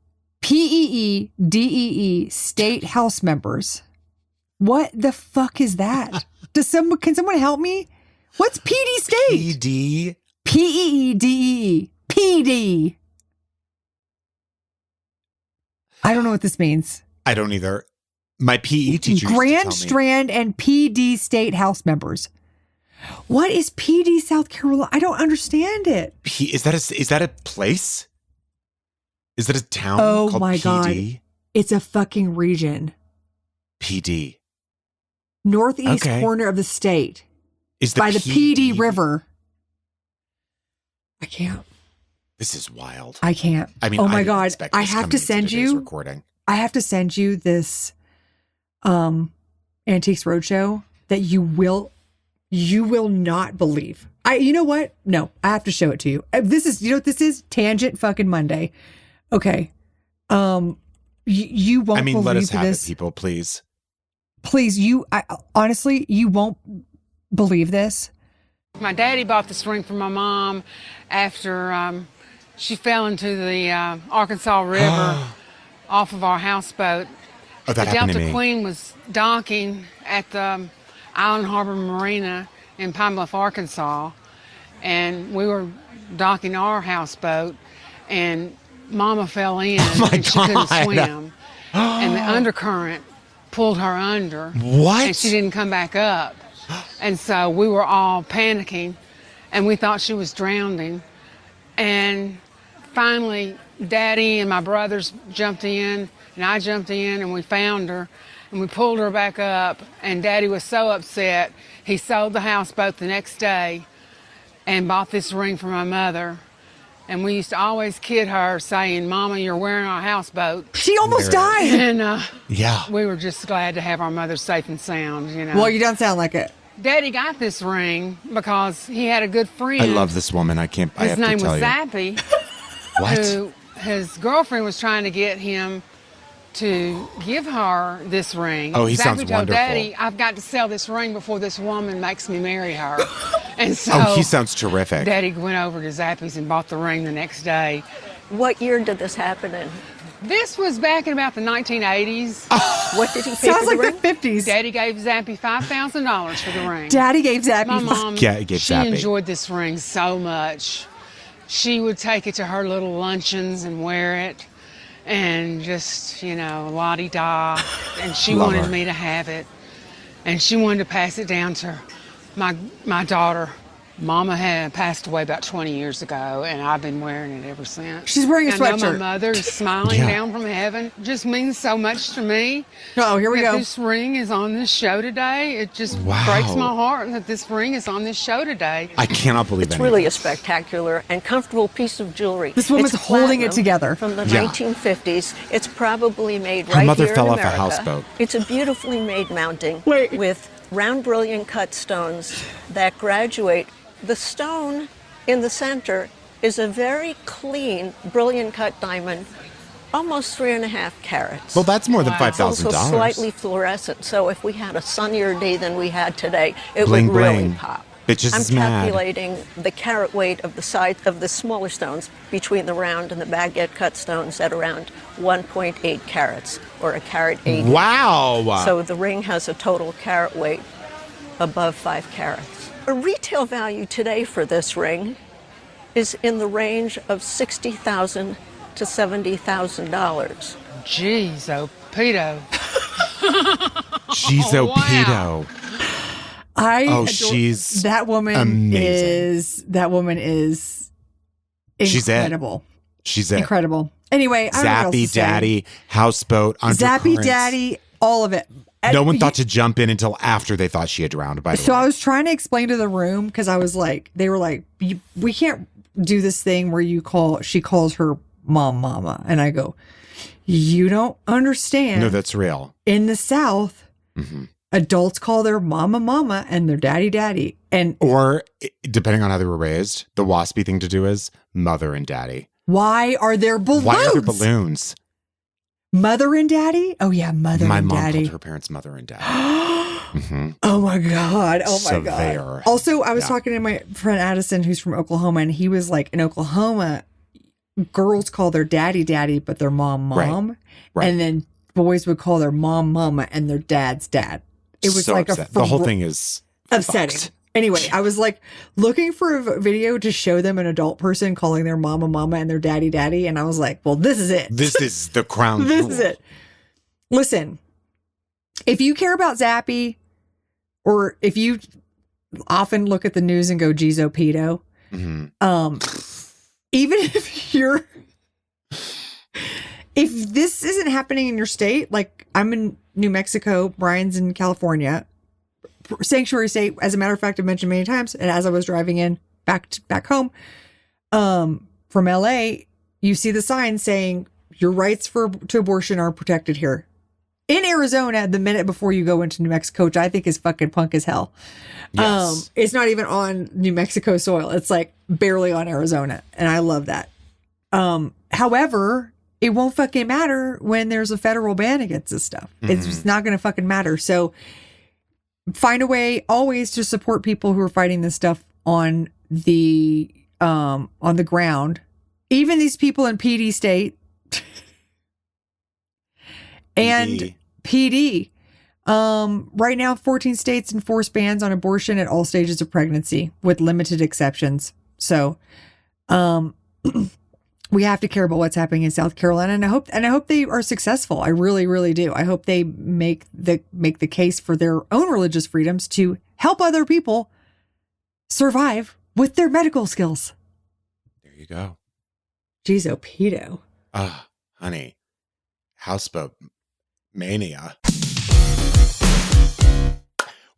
A: DEE state House members. What the fuck is that? Can someone help me? What's PD state?
B: PD?
A: PEE, DEE. PD. I don't know what this means.
B: I don't either. My PE teacher
A: Grand, Strand, and PD state House members. What is PD South Carolina? I don't understand it.
B: Is that a place? Is that a town called
A: my
B: PD?
A: God. It's a fucking region.
B: PD.
A: Northeast corner of the state.
B: Is
A: by the PD River. I can't.
B: This is wild.
A: I can't.
B: I mean,
A: oh my God. I have to send you
B: recording.
A: I have to send you this Antiques Roadshow that you will not believe. You know what? No, I have to show it to you. This is, you know what this is? Tangent fucking Monday. Okay. You won't believe this.
B: Let us have it, people, please.
A: Please, honestly, you won't believe this.
D: My daddy bought this ring for my mom after she fell into the Arkansas River off of our houseboat.
B: Oh, that
D: the
B: happened to
D: Delta
B: me.
D: Queen was docking at the Island Harbor Marina in Pine Bluff, Arkansas, and we were docking our houseboat, and Mama fell in and she couldn't swim, and the undercurrent pulled her under.
B: What?
D: And she didn't come back up, and so we were all panicking, and we thought she was drowning, and finally Daddy and my brothers jumped in, and I jumped in, and we found her. And we pulled her back up, and Daddy was so upset. He sold the houseboat the next day and bought this ring for my mother. And we used to always kid her saying, Mama, you're wearing our houseboat.
A: She almost died.
D: And
B: yeah,
D: we were just glad to have our mother safe and sound, you know.
A: Well, you don't sound like it.
D: Daddy got this ring because he had a good friend.
B: I love this woman.
D: His name was Zappy.
B: What?
D: Who his girlfriend was trying to get him to give her this ring.
B: Oh, he
D: Zappy
B: sounds
D: told
B: wonderful.
D: Daddy, I've got to sell this ring before this woman makes me marry her. And so
B: oh, he sounds terrific.
D: Daddy went over to Zappy's and bought the ring the next day.
E: What year did this happen in?
D: This was back in about the 1980s.
E: What did he pay
A: Sounds
E: for
A: like
E: the ring?
A: the 50s.
D: Daddy gave Zappy $5,000 for the ring.
A: Daddy gave Zappy.
D: My mom,
B: gave
D: she
B: Zappy.
D: enjoyed this ring so much. She would take it to her little luncheons and wear it and just, la-di-da. And she
B: Love
D: wanted
B: her.
D: me to have it. And she wanted to pass it down to my daughter. Mama had passed away about 20 years ago, and I've been wearing it ever since.
A: She's wearing a
D: I know
A: sweatshirt.
D: my mother is smiling
B: Yeah.
D: down from heaven. It just means so much to me.
A: Oh, here we
D: that
A: go.
D: This ring is on this show today. It just
B: Wow.
D: breaks my heart that this ring is on this show today.
B: I cannot believe
E: It's
B: any
E: really
B: of
E: a
B: this.
E: spectacular and comfortable piece of jewelry.
A: This woman's
E: It's
A: holding it
E: platinum
A: together.
E: From the
B: Yeah.
E: 1950s. It's probably made
B: Her
E: right
B: mother
E: here
B: fell
E: in
B: off a
E: America.
B: houseboat.
E: It's a beautifully made mounting
A: Wait.
E: with round brilliant cut stones that graduate. The stone in the center is a very clean, brilliant cut diamond, almost 3.5 carats.
B: Well, that's more than
D: Wow.
E: It's also
B: $5,000.
E: slightly fluorescent, so if we had a sunnier day than we had today, it
B: Bling,
E: would really
B: bling.
E: pop.
B: Bitches
E: I'm
B: is mad.
E: calculating the carat weight of the size of the smaller stones between the round and the baguette cut stones at around 1.8 carats, or a carat 80.
B: Wow.
E: So the ring has a total carat weight above 5 carats. A retail value today for this ring is in the range of $60,000 to $70,000.
D: Jeez, oh, pedo.
B: She's a
D: Wow.
B: pedo.
A: I
B: Oh,
A: adore-
B: she's
A: that woman
B: amazing.
A: is
B: She's it.
A: incredible.
B: She's it.
A: Incredible. Anyway, I don't know what else
B: Zappy
A: to say.
B: Daddy, houseboat,
A: Zappy
B: undercurrents.
A: Daddy, all of it.
B: No one
A: You-
B: thought to jump in until after they thought she had drowned, by the
A: So
B: way.
A: I was trying to explain to the room because I was like, they were like, we can't do this thing where she calls her mama. And I go, you don't understand.
B: No, that's real.
A: In the South, adults call their mama and their daddy. And
B: Or, depending on how they were raised, the waspy thing to do is mother and daddy.
A: why are there balloons?
B: Why are there balloons?
A: Mother and daddy? Oh, yeah, mother
B: My
A: and
B: mom
A: daddy.
B: called her parents mother and daddy.
A: Oh my God. Oh my
B: Severe.
A: God. Also, I was
B: Yeah.
A: talking to my friend Addison, who's from Oklahoma, and he was like, in Oklahoma, girls call their daddy, but their mom.
B: Right.
A: And then boys would call their mama and their dad's dad. It was
B: So
A: like
B: upset. The whole thing is
A: upsetting.
B: fucked.
A: Anyway, I was like looking for a video to show them an adult person calling their mama and their daddy. And I was like, well, this is it.
B: This is the crown
A: This
B: jewel.
A: is it. Listen, if you care about Zappy, or if you often look at the news and go, geez, oh, pedo, even if this isn't happening in your state, like I'm in New Mexico, Bryan's in California, sanctuary state. As a matter of fact, I've mentioned many times, and as I was driving in back home from LA, you see the sign saying your rights to abortion are protected here. In Arizona, the minute before you go into New Mexico, which I think is fucking punk as hell.
B: Yes.
A: It's not even on New Mexico soil. It's like barely on Arizona. And I love that. However, it won't fucking matter when there's a federal ban against this stuff. It's just not going to fucking matter. So find a way always to support people who are fighting this stuff on the ground. Even these people in PD state and PD. Right now, 14 states enforce bans on abortion at all stages of pregnancy with limited exceptions. So, we have to care about what's happening in South Carolina, and I hope they are successful. I really, really do. I hope they make the case for their own religious freedoms to help other people survive with their medical skills.
B: There you go.
A: Jeez, oh, pedo.
B: Ah, honey. Houseboat mania.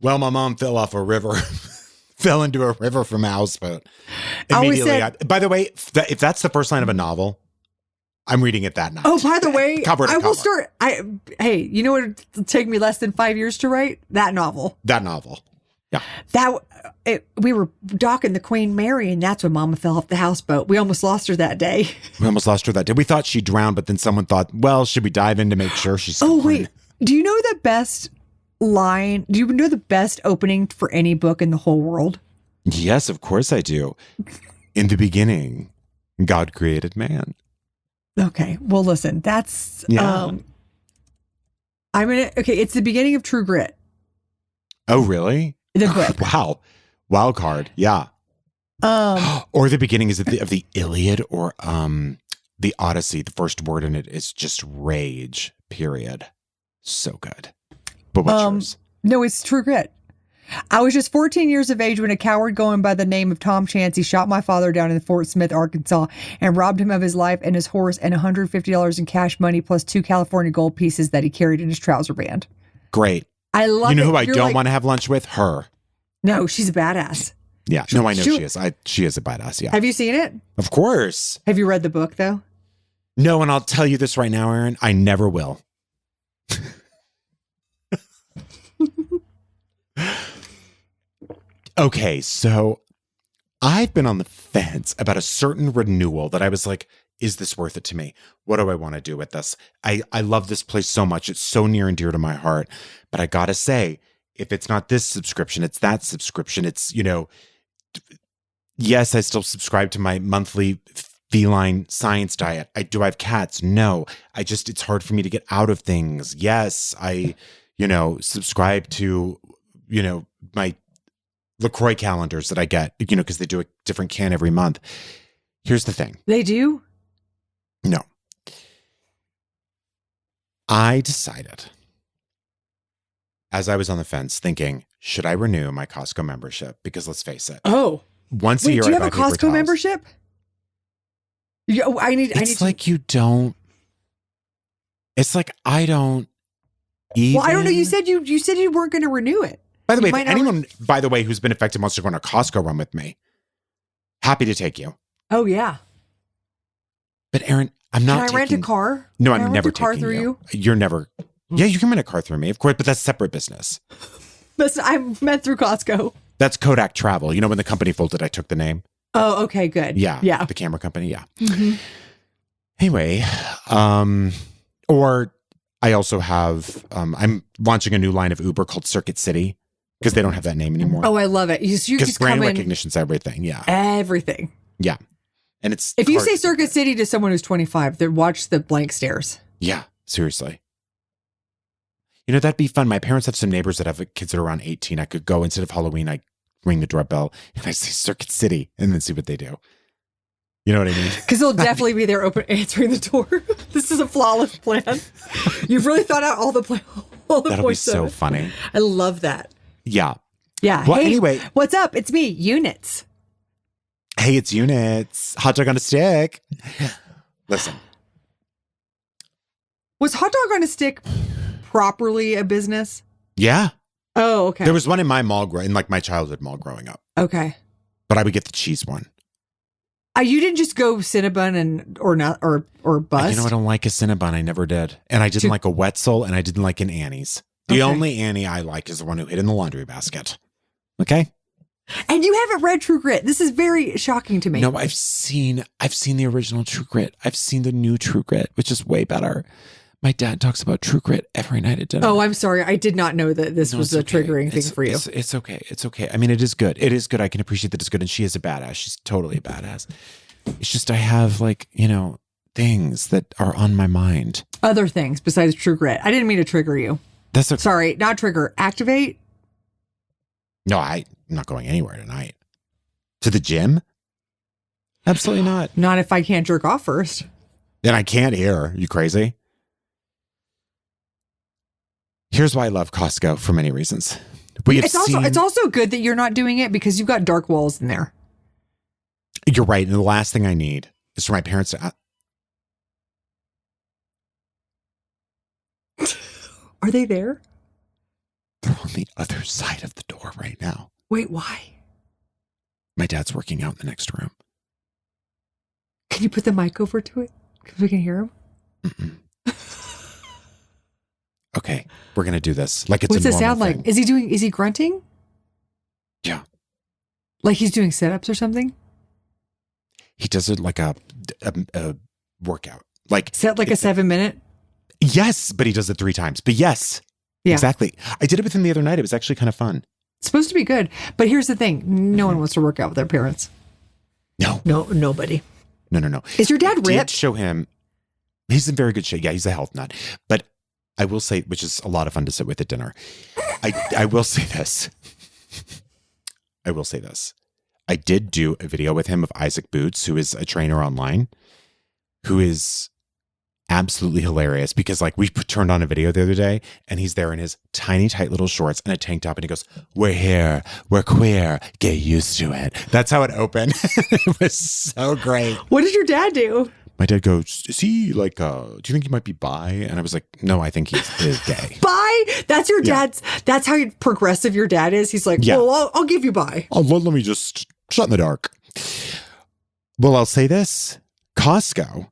B: Well, my mom fell off a river. Fell into a river from a houseboat. Immediately. By the way, if that's the first line of a novel, I'm reading it that night.
A: Oh, by the way,
B: Cover to
A: I will
B: cover.
A: start. Hey, you know what would take me less than 5 years to write? That novel.
B: That novel. Yeah.
A: We were docking the Queen Mary, and that's when Mama fell off the houseboat. We almost lost her that day.
B: We almost lost her that day. We thought she drowned, but then someone thought, well, should we dive in to make sure she's
A: Oh,
B: fine?
A: wait. Do you know the best line? Do you know the best opening for any book in the whole world?
B: Yes, of course I do. In the beginning, God created man.
A: Okay. Well, listen, that's, it's the beginning of True Grit.
B: Oh, really?
A: The book.
B: Wow. Wild card. Yeah. Or the beginning is of the Iliad or the Odyssey. The first word in it is just rage, period. So good. But what's yours?
A: No, it's True Grit. I was just 14 years of age when a coward going by the name of Tom Chancey shot my father down in Fort Smith, Arkansas, and robbed him of his life and his horse and $150 in cash money plus 2 California gold pieces that he carried in his trouser band.
B: Great.
A: I love it.
B: You know who I don't want to have lunch with? Her.
A: No, she's a badass.
B: Yeah. No, I know she is. She is a badass. Yeah.
A: Have you seen it?
B: Of course.
A: Have you read the book, though?
B: No, and I'll tell you this right now, Erin. I never will. Okay, so I've been on the fence about a certain renewal that I was like, is this worth it to me? What do I want to do with this? I love this place so much. It's so near and dear to my heart. But I got to say, if it's not this subscription, it's that subscription. It's, yes, I still subscribe to my monthly feline science diet. Do I have cats? No. It's hard for me to get out of things. Yes, I, subscribe to, my LaCroix calendars that I get, because they do a different can every month. Here's the thing.
A: They do?
B: No. I decided, as I was on the fence, thinking, should I renew my Costco membership? Because let's face it.
A: Oh.
B: Once a year,
A: do you have a Costco membership?
B: It's like you don't. It's like I don't. Even.
A: Well, I don't know. You said you weren't going to renew it.
B: By the way, if anyone, who's been affected wants to go on a Costco run with me, happy to take you.
A: Oh, yeah.
B: But Erin, I'm not.
A: Can I rent a car?
B: No, I'm never
A: taking a car
B: taking
A: through you.
B: You're never. Yeah, you can rent a car through me, of course, but that's separate business.
A: I'm meant through Costco.
B: That's Kodak Travel. When the company folded, I took the name.
A: Oh, okay, good.
B: Yeah. The camera company. Yeah.
A: Mm-hmm.
B: Anyway, or I also have, I'm launching a new line of Uber called Circuit City. Because they don't have that name anymore.
A: Oh, I love it. You just
B: brand
A: come
B: recognition's everything. Yeah.
A: Everything.
B: Yeah. And it's
A: if you say Circuit City to someone who's 25, they watch the blank stares.
B: Yeah, seriously. That'd be fun. My parents have some neighbors that have kids that are around 18. I could go instead of Halloween, I ring the doorbell and I say Circuit City and then see what they do. You know what I mean?
A: Because they'll definitely be there answering the door. This is a flawless plan. You've really thought out all the plans.
B: That'll be so funny.
A: I love that.
B: Yeah.
A: Yeah.
B: Well,
A: hey,
B: anyway.
A: What's up? It's me, Units.
B: Hey, it's Units. Hot dog on a stick. Listen.
A: Was Hot Dog on a Stick properly a business?
B: Yeah.
A: Oh, okay.
B: There was one in my mall, in my childhood mall growing up.
A: Okay.
B: But I would get the cheese one.
A: You didn't just go Cinnabon or bust?
B: I don't like a Cinnabon. I never did. And I didn't like a Wetzel and I didn't like an Annie's. The only Annie I like is the one who hid in the laundry basket. Okay.
A: And you haven't read True Grit. This is very shocking to me.
B: No, I've seen the original True Grit. I've seen the new True Grit, which is way better. My dad talks about True Grit every night at dinner.
A: Oh, I'm sorry. I did not know that this was a triggering thing for you.
B: It's okay. It's okay. I mean, it is good. It is good. I can appreciate that it's good. And she is a badass. She's totally a badass. It's just I have things that are on my mind.
A: Other things besides True Grit. I didn't mean to trigger you.
B: That's okay.
A: Sorry, not trigger. Activate?
B: No, I'm not going anywhere tonight. To the gym? Absolutely not.
A: Not if I can't jerk off first.
B: Then I can't hear. You crazy? Here's why I love Costco for many reasons.
A: It's also good that you're not doing it because you've got dark walls in there.
B: You're right. And the last thing I need is for my parents to...
A: Are they there?
B: They're on the other side of the door right now.
A: Wait, why?
B: My dad's working out in the next room.
A: Can you put the mic over to it? Because we can hear him?
B: Okay, we're going to do this. Like it's
A: What's
B: a
A: it
B: normal
A: sound
B: thing.
A: like? Is he grunting?
B: Yeah.
A: Like he's doing sit-ups or something?
B: He does it like a workout. A
A: 7-minute?
B: Yes, but he does it 3 times. But yes, exactly. I did it with him the other night. It was actually kind of fun.
A: It's supposed to be good. But here's the thing. No one wants to work out with their parents.
B: No.
A: No, nobody.
B: No.
A: Is your dad ripped?
B: Show him. He's in very good shape. Yeah, he's a health nut. But I will say, which is a lot of fun to sit with at dinner. I will say this. I will say this. I did do a video with him of Isaac Boots, who is a trainer online, who is absolutely hilarious because like we turned on a video the other day and he's there in his tiny, tight little shorts and a tank top and he goes, "We're here. We're queer. Get used to it." That's how it opened. It was so great.
A: What did your dad do?
B: My dad goes, "Is he like, do you think he might be bi?" And I was like, "No, I think he's gay."
A: Bi? That's your dad's, that's how progressive your dad is. He's like, well, I'll give you bi.
B: Oh, well, let me just shut in the dark. Well, I'll say this. Costco,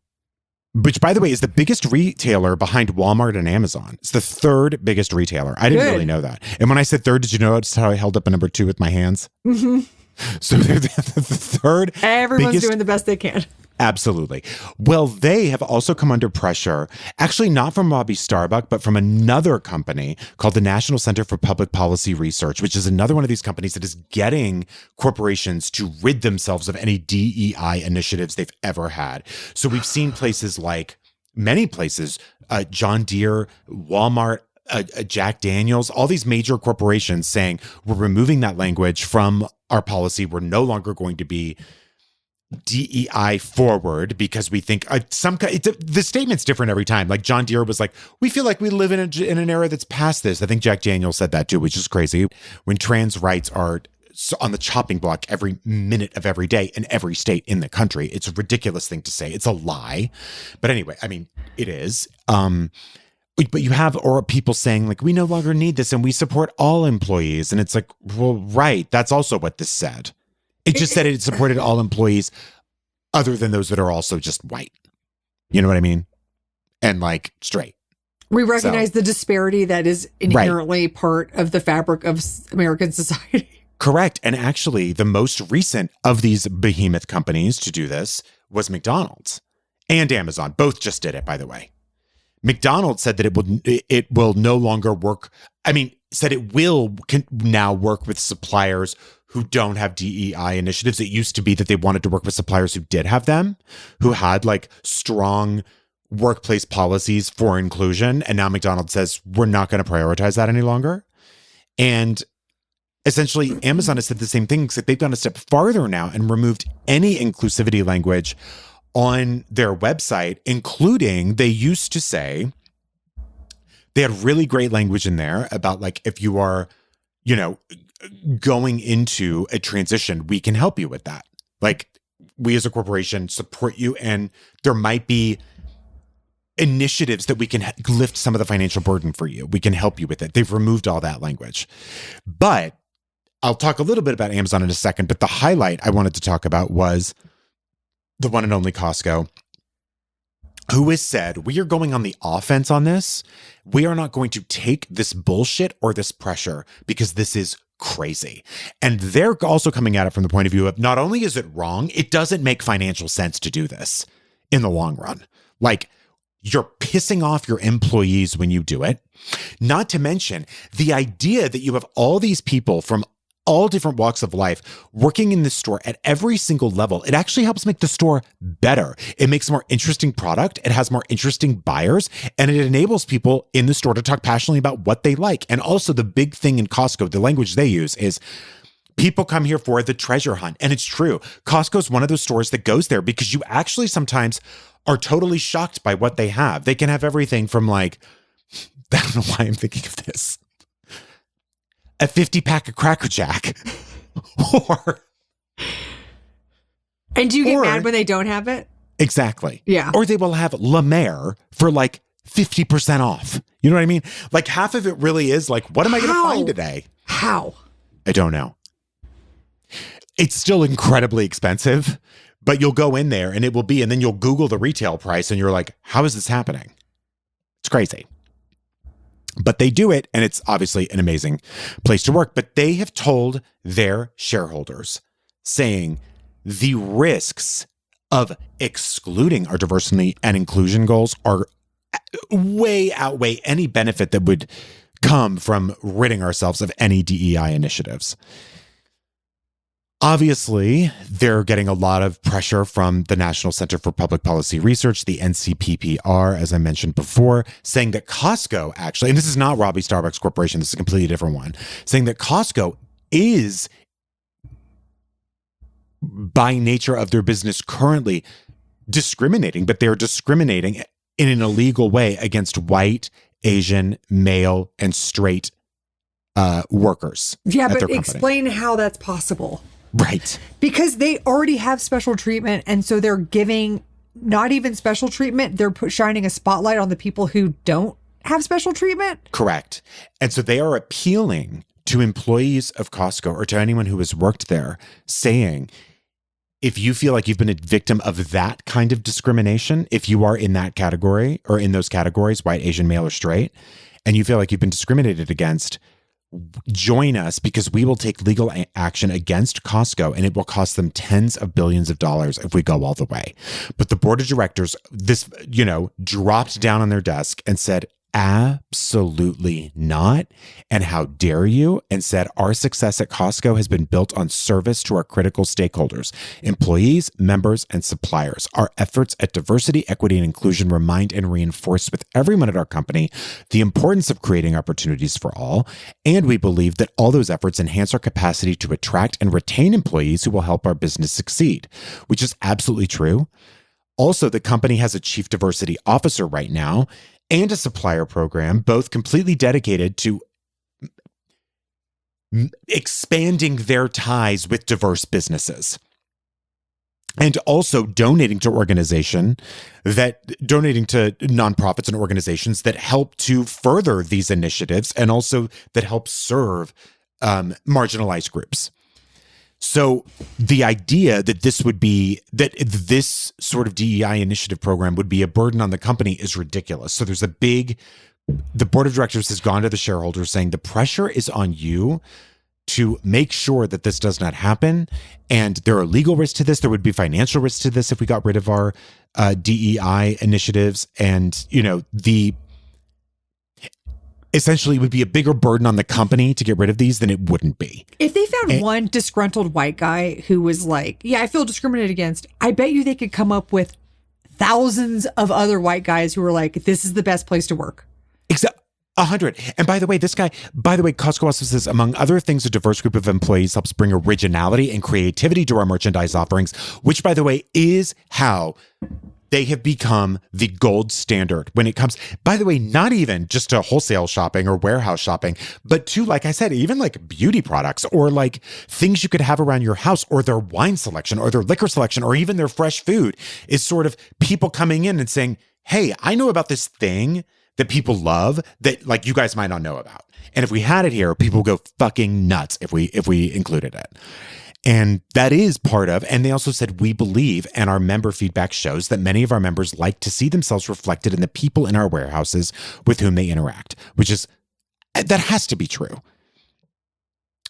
B: which by the way is the biggest retailer behind Walmart and Amazon. It's the third biggest retailer. I didn't really know that. And when I said third, did you notice how I held up a number 2 with my hands? Mm-hmm. So they're the third.
A: Everyone's doing the best they can.
B: Absolutely. Well, they have also come under pressure, actually not from Bobby Starbuck, but from another company called the National Center for Public Policy Research, which is another one of these companies that is getting corporations to rid themselves of any DEI initiatives they've ever had. So we've seen places like many places, John Deere, Walmart, Jack Daniels, all these major corporations saying we're removing that language from our policy. We're no longer going to be DEI forward because we think the statement's different every time. Like John Deere was like, we feel like we live in an era that's past this. I think Jack Daniels said that too, which is crazy. When trans rights are on the chopping block every minute of every day in every state in the country, it's a ridiculous thing to say. It's a lie. But anyway, I mean, it is. But you have people saying like, we no longer need this and we support all employees. And it's like, well, right. That's also what this said. It just said it supported all employees other than those that are also just white. You know what I mean? And like straight.
A: We recognize the disparity that is inherently part of the fabric of American society.
B: Correct. And actually, the most recent of these behemoth companies to do this was McDonald's and Amazon. Both just did it, by the way. McDonald's said that it will no longer work. I mean, said it will now work with suppliers who don't have DEI initiatives. It used to be that they wanted to work with suppliers who did have them, who had like strong workplace policies for inclusion. And now McDonald's says, we're not going to prioritize that any longer. And essentially, Amazon has said the same thing, except they've gone a step farther now and removed any inclusivity language on their website, including they used to say, they had really great language in there about like, if you are, going into a transition, we can help you with that. Like we as a corporation support you and there might be initiatives that we can lift some of the financial burden for you. We can help you with it. They've removed all that language. But I'll talk a little bit about Amazon in a second, but the highlight I wanted to talk about was the one and only Costco, who has said, we are going on the offense on this. We are not going to take this bullshit or this pressure because this is crazy. And they're also coming at it from the point of view of not only is it wrong, it doesn't make financial sense to do this in the long run. Like you're pissing off your employees when you do it. Not to mention the idea that you have all these people from all different walks of life working in the store at every single level. It actually helps make the store better. It makes a more interesting product. It has more interesting buyers, and it enables people in the store to talk passionately about what they like. And also the big thing in Costco, the language they use is people come here for the treasure hunt. And it's true. Costco is one of those stores that goes there because you actually sometimes are totally shocked by what they have. They can have everything from like, I don't know why I'm thinking of this, a 50-pack of Cracker Jack.
A: And do you get mad when they don't have it?
B: Exactly.
A: Yeah.
B: Or they will have La Mer for like 50% off. You know what I mean? Like half of it really is like, what am I going to find today?
A: How?
B: I don't know. It's still incredibly expensive, but you'll go in there and it will be, and then you'll Google the retail price and you're like, how is this happening? It's crazy. But they do it, and it's obviously an amazing place to work. But they have told their shareholders, saying the risks of excluding our diversity and inclusion goals are way outweigh any benefit that would come from ridding ourselves of any DEI initiatives. Obviously, they're getting a lot of pressure from the National Center for Public Policy Research, the NCPPR, as I mentioned before, saying that Costco actually, and this is not Robbie Starbucks Corporation, this is a completely different one, saying that Costco is, by nature of their business currently, discriminating, but they're discriminating in an illegal way against white, Asian, male, and straight workers.
A: Yeah, but explain how that's possible.
B: Right.
A: Because they already have special treatment, and so they're giving not even special treatment, they're shining a spotlight on the people who don't have special treatment.
B: Correct. And so they are appealing to employees of Costco or to anyone who has worked there, saying, if you feel like you've been a victim of that kind of discrimination, if you are in that category or in those categories, white, Asian, male, or straight, and you feel like you've been discriminated against, join us, because we will take legal action against Costco, and it will cost them tens of billions of dollars if we go all the way. But the board of directors, dropped down on their desk and said, absolutely not. And how dare you? And said, our success at Costco has been built on service to our critical stakeholders, employees, members, and suppliers. Our efforts at diversity, equity, and inclusion remind and reinforce with everyone at our company the importance of creating opportunities for all. And we believe that all those efforts enhance our capacity to attract and retain employees who will help our business succeed, which is absolutely true. Also, the company has a chief diversity officer right now and a supplier program, both completely dedicated to expanding their ties with diverse businesses. And also donating to nonprofits and organizations that help to further these initiatives and also that help serve marginalized groups. So the idea that this sort of DEI initiative program would be a burden on the company is ridiculous. So the board of directors has gone to the shareholders saying the pressure is on you to make sure that this does not happen. And there are legal risks to this. There would be financial risks to this if we got rid of our DEI initiatives. And, essentially it would be a bigger burden on the company to get rid of these than it wouldn't be.
A: If they found one disgruntled white guy who was like, yeah, I feel discriminated against, I bet you they could come up with thousands of other white guys who were like, this is the best place to work.
B: Exactly. 100. And by the way, Costco also says, among other things, a diverse group of employees helps bring originality and creativity to our merchandise offerings, which, by the way, is how they have become the gold standard when it comes, by the way, not even just to wholesale shopping or warehouse shopping, but to, like I said, even like beauty products or like things you could have around your house, or their wine selection or their liquor selection or even their fresh food is sort of people coming in and saying, hey, I know about this thing that people love that like you guys might not know about. And if we had it here, people would go fucking nuts if we included it. And that is part of, and they also said, we believe, and our member feedback shows that many of our members like to see themselves reflected in the people in our warehouses with whom they interact, that has to be true.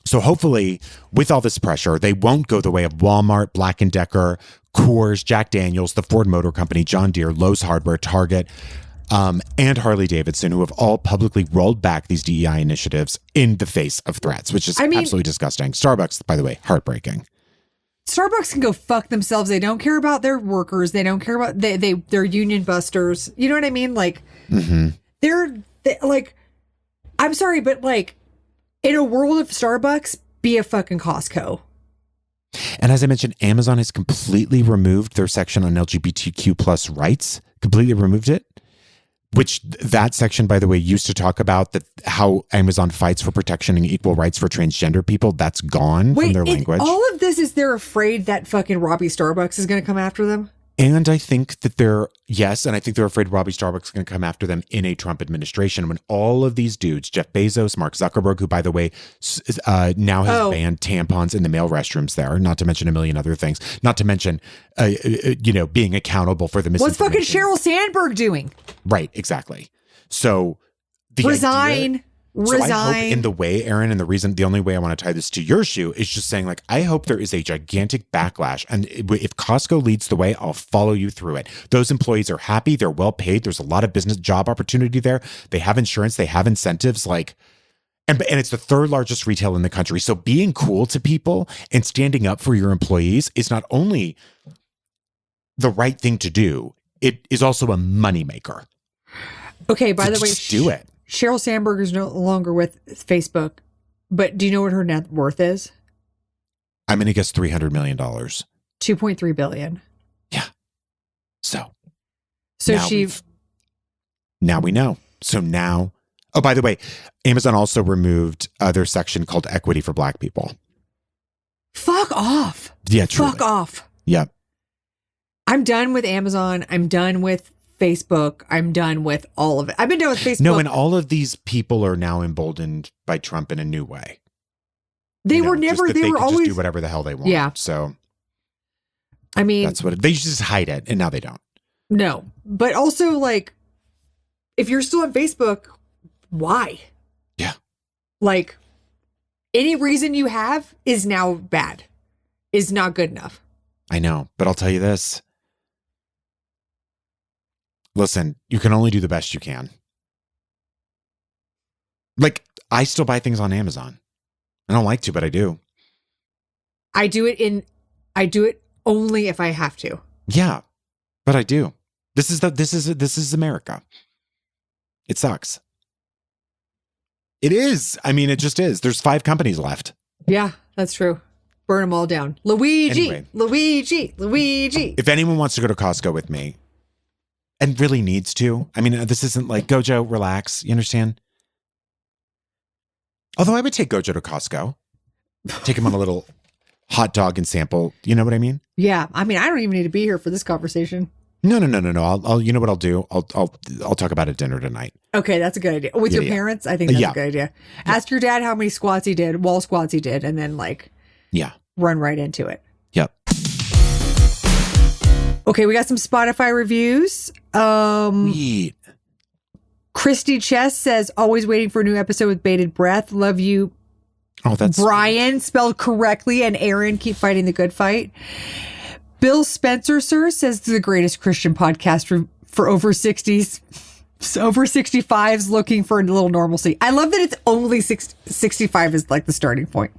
B: So hopefully with all this pressure, they won't go the way of Walmart, Black & Decker, Coors, Jack Daniels, the Ford Motor Company, John Deere, Lowe's Hardware, Target, and Harley Davidson, who have all publicly rolled back these DEI initiatives in the face of threats, which is absolutely disgusting. Starbucks, by the way, heartbreaking.
A: Starbucks can go fuck themselves. They don't care about their workers. They don't care about they're union busters. You know what I mean? Like, they're like, I'm sorry, but like, in a world of Starbucks, be a fucking Costco.
B: And as I mentioned, Amazon has completely removed their section on LGBTQ plus rights. Completely removed it. Which that section, by the way, used to talk about how Amazon fights for protection and equal rights for transgender people. That's gone from their language.
A: All of this is they're afraid that fucking Robbie Starbucks is going to come after them.
B: And I think that they're afraid Robbie Starbucks is going to come after them in a Trump administration when all of these dudes, Jeff Bezos, Mark Zuckerberg, who, by the way, now has banned tampons in the male restrooms there, not to mention a million other things, not to mention, being accountable for the misinformation.
A: What's fucking Sheryl Sandberg doing?
B: Right, exactly. So
A: resign.
B: So I hope in the way, Erin, and the only way I want to tie this to your shoe is just saying, like, I hope there is a gigantic backlash. And if Costco leads the way, I'll follow you through it. Those employees are happy. They're well paid. There's a lot of business job opportunity there. They have insurance. They have incentives. Like, And it's the third largest retail in the country. So being cool to people and standing up for your employees is not only the right thing to do, it is also a moneymaker.
A: Okay, by the way,
B: just do it.
A: Sheryl Sandberg is no longer with Facebook, but do you know what her net worth is?
B: I'm going to guess $300 million.
A: 2.3 billion.
B: Yeah. So now we know. So now, oh, by the way, Amazon also removed their section called Equity for Black People.
A: Fuck off.
B: Yeah, truly.
A: Fuck off.
B: Yeah.
A: I'm done with Amazon. I'm done with Facebook. I'm done with all of it. I've been done with Facebook.
B: No, and all of these people are now emboldened by Trump in a new way.
A: They were always
B: just do whatever the hell they want.
A: Yeah.
B: So,
A: I mean,
B: that's what they just hide it, and now they don't.
A: No, but also like, if you're still on Facebook, why?
B: Yeah.
A: Like, any reason you have is now bad, is not good enough.
B: I know, but I'll tell you this. Listen, you can only do the best you can. Like, I still buy things on Amazon. I don't like to, but I do.
A: I do it only if I have to.
B: Yeah, but I do. This is America. It sucks. It is. I mean, it just is. There's 5 companies left.
A: Yeah, that's true. Burn them all down. Luigi.
B: If anyone wants to go to Costco with me, and really needs to, I mean, this isn't like, Gojo, relax. You understand? Although I would take Gojo to Costco. Take him on a little hot dog and sample. You know what I mean?
A: Yeah. I mean, I don't even need to be here for this conversation.
B: No. I'll you know what I'll do? I'll talk about it at dinner tonight.
A: Okay, that's a good idea. With your parents, I think that's a good idea. Ask your dad how many squats he did, wall squats he did, and then run right into it.
B: Yep.
A: Okay, we got some Spotify reviews.
B: Neat.
A: Christy Chess says, always waiting for a new episode with bated breath. Love you.
B: Oh, that's
A: Bryan, spelled correctly, and Erin, keep fighting the good fight. Bill Spencer, sir, says the greatest Christian podcast for over 60s. Over 65s looking for a little normalcy. I love that it's only 65 is like the starting point.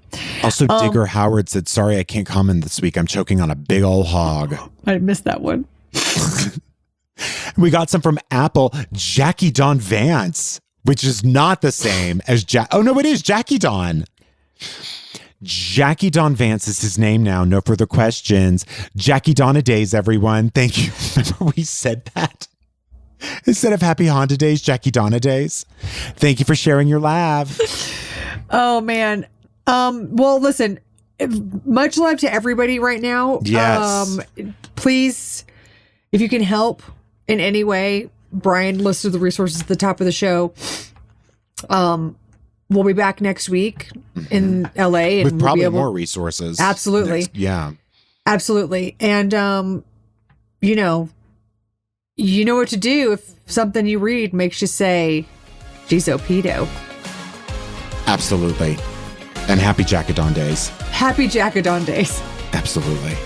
B: Also, Digger Howard said, sorry, I can't comment this week. I'm choking on a big old hog.
A: I missed that one.
B: We got some from Apple. Jackie Dawn Vance, which is not the same as Oh, no, it is Jackie Dawn. Jackie Dawn Vance is his name now. No further questions. Jackie Dawn Days, everyone. Thank you. Remember we said that? Instead of Happy Honda Days, Jackie Donna Days. Thank you for sharing your laugh.
A: Oh, man. Well, listen, much love to everybody right now.
B: Yes.
A: Please, if you can help in any way, Bryan listed the resources at the top of the show. We'll be back next week in LA. And
B: with probably more resources.
A: Absolutely. Absolutely. And, you know what to do if something you read makes you say, geez, oh, pedo.
B: Absolutely. And happy Jackadon days.
A: Happy Jackadon days.
B: Absolutely.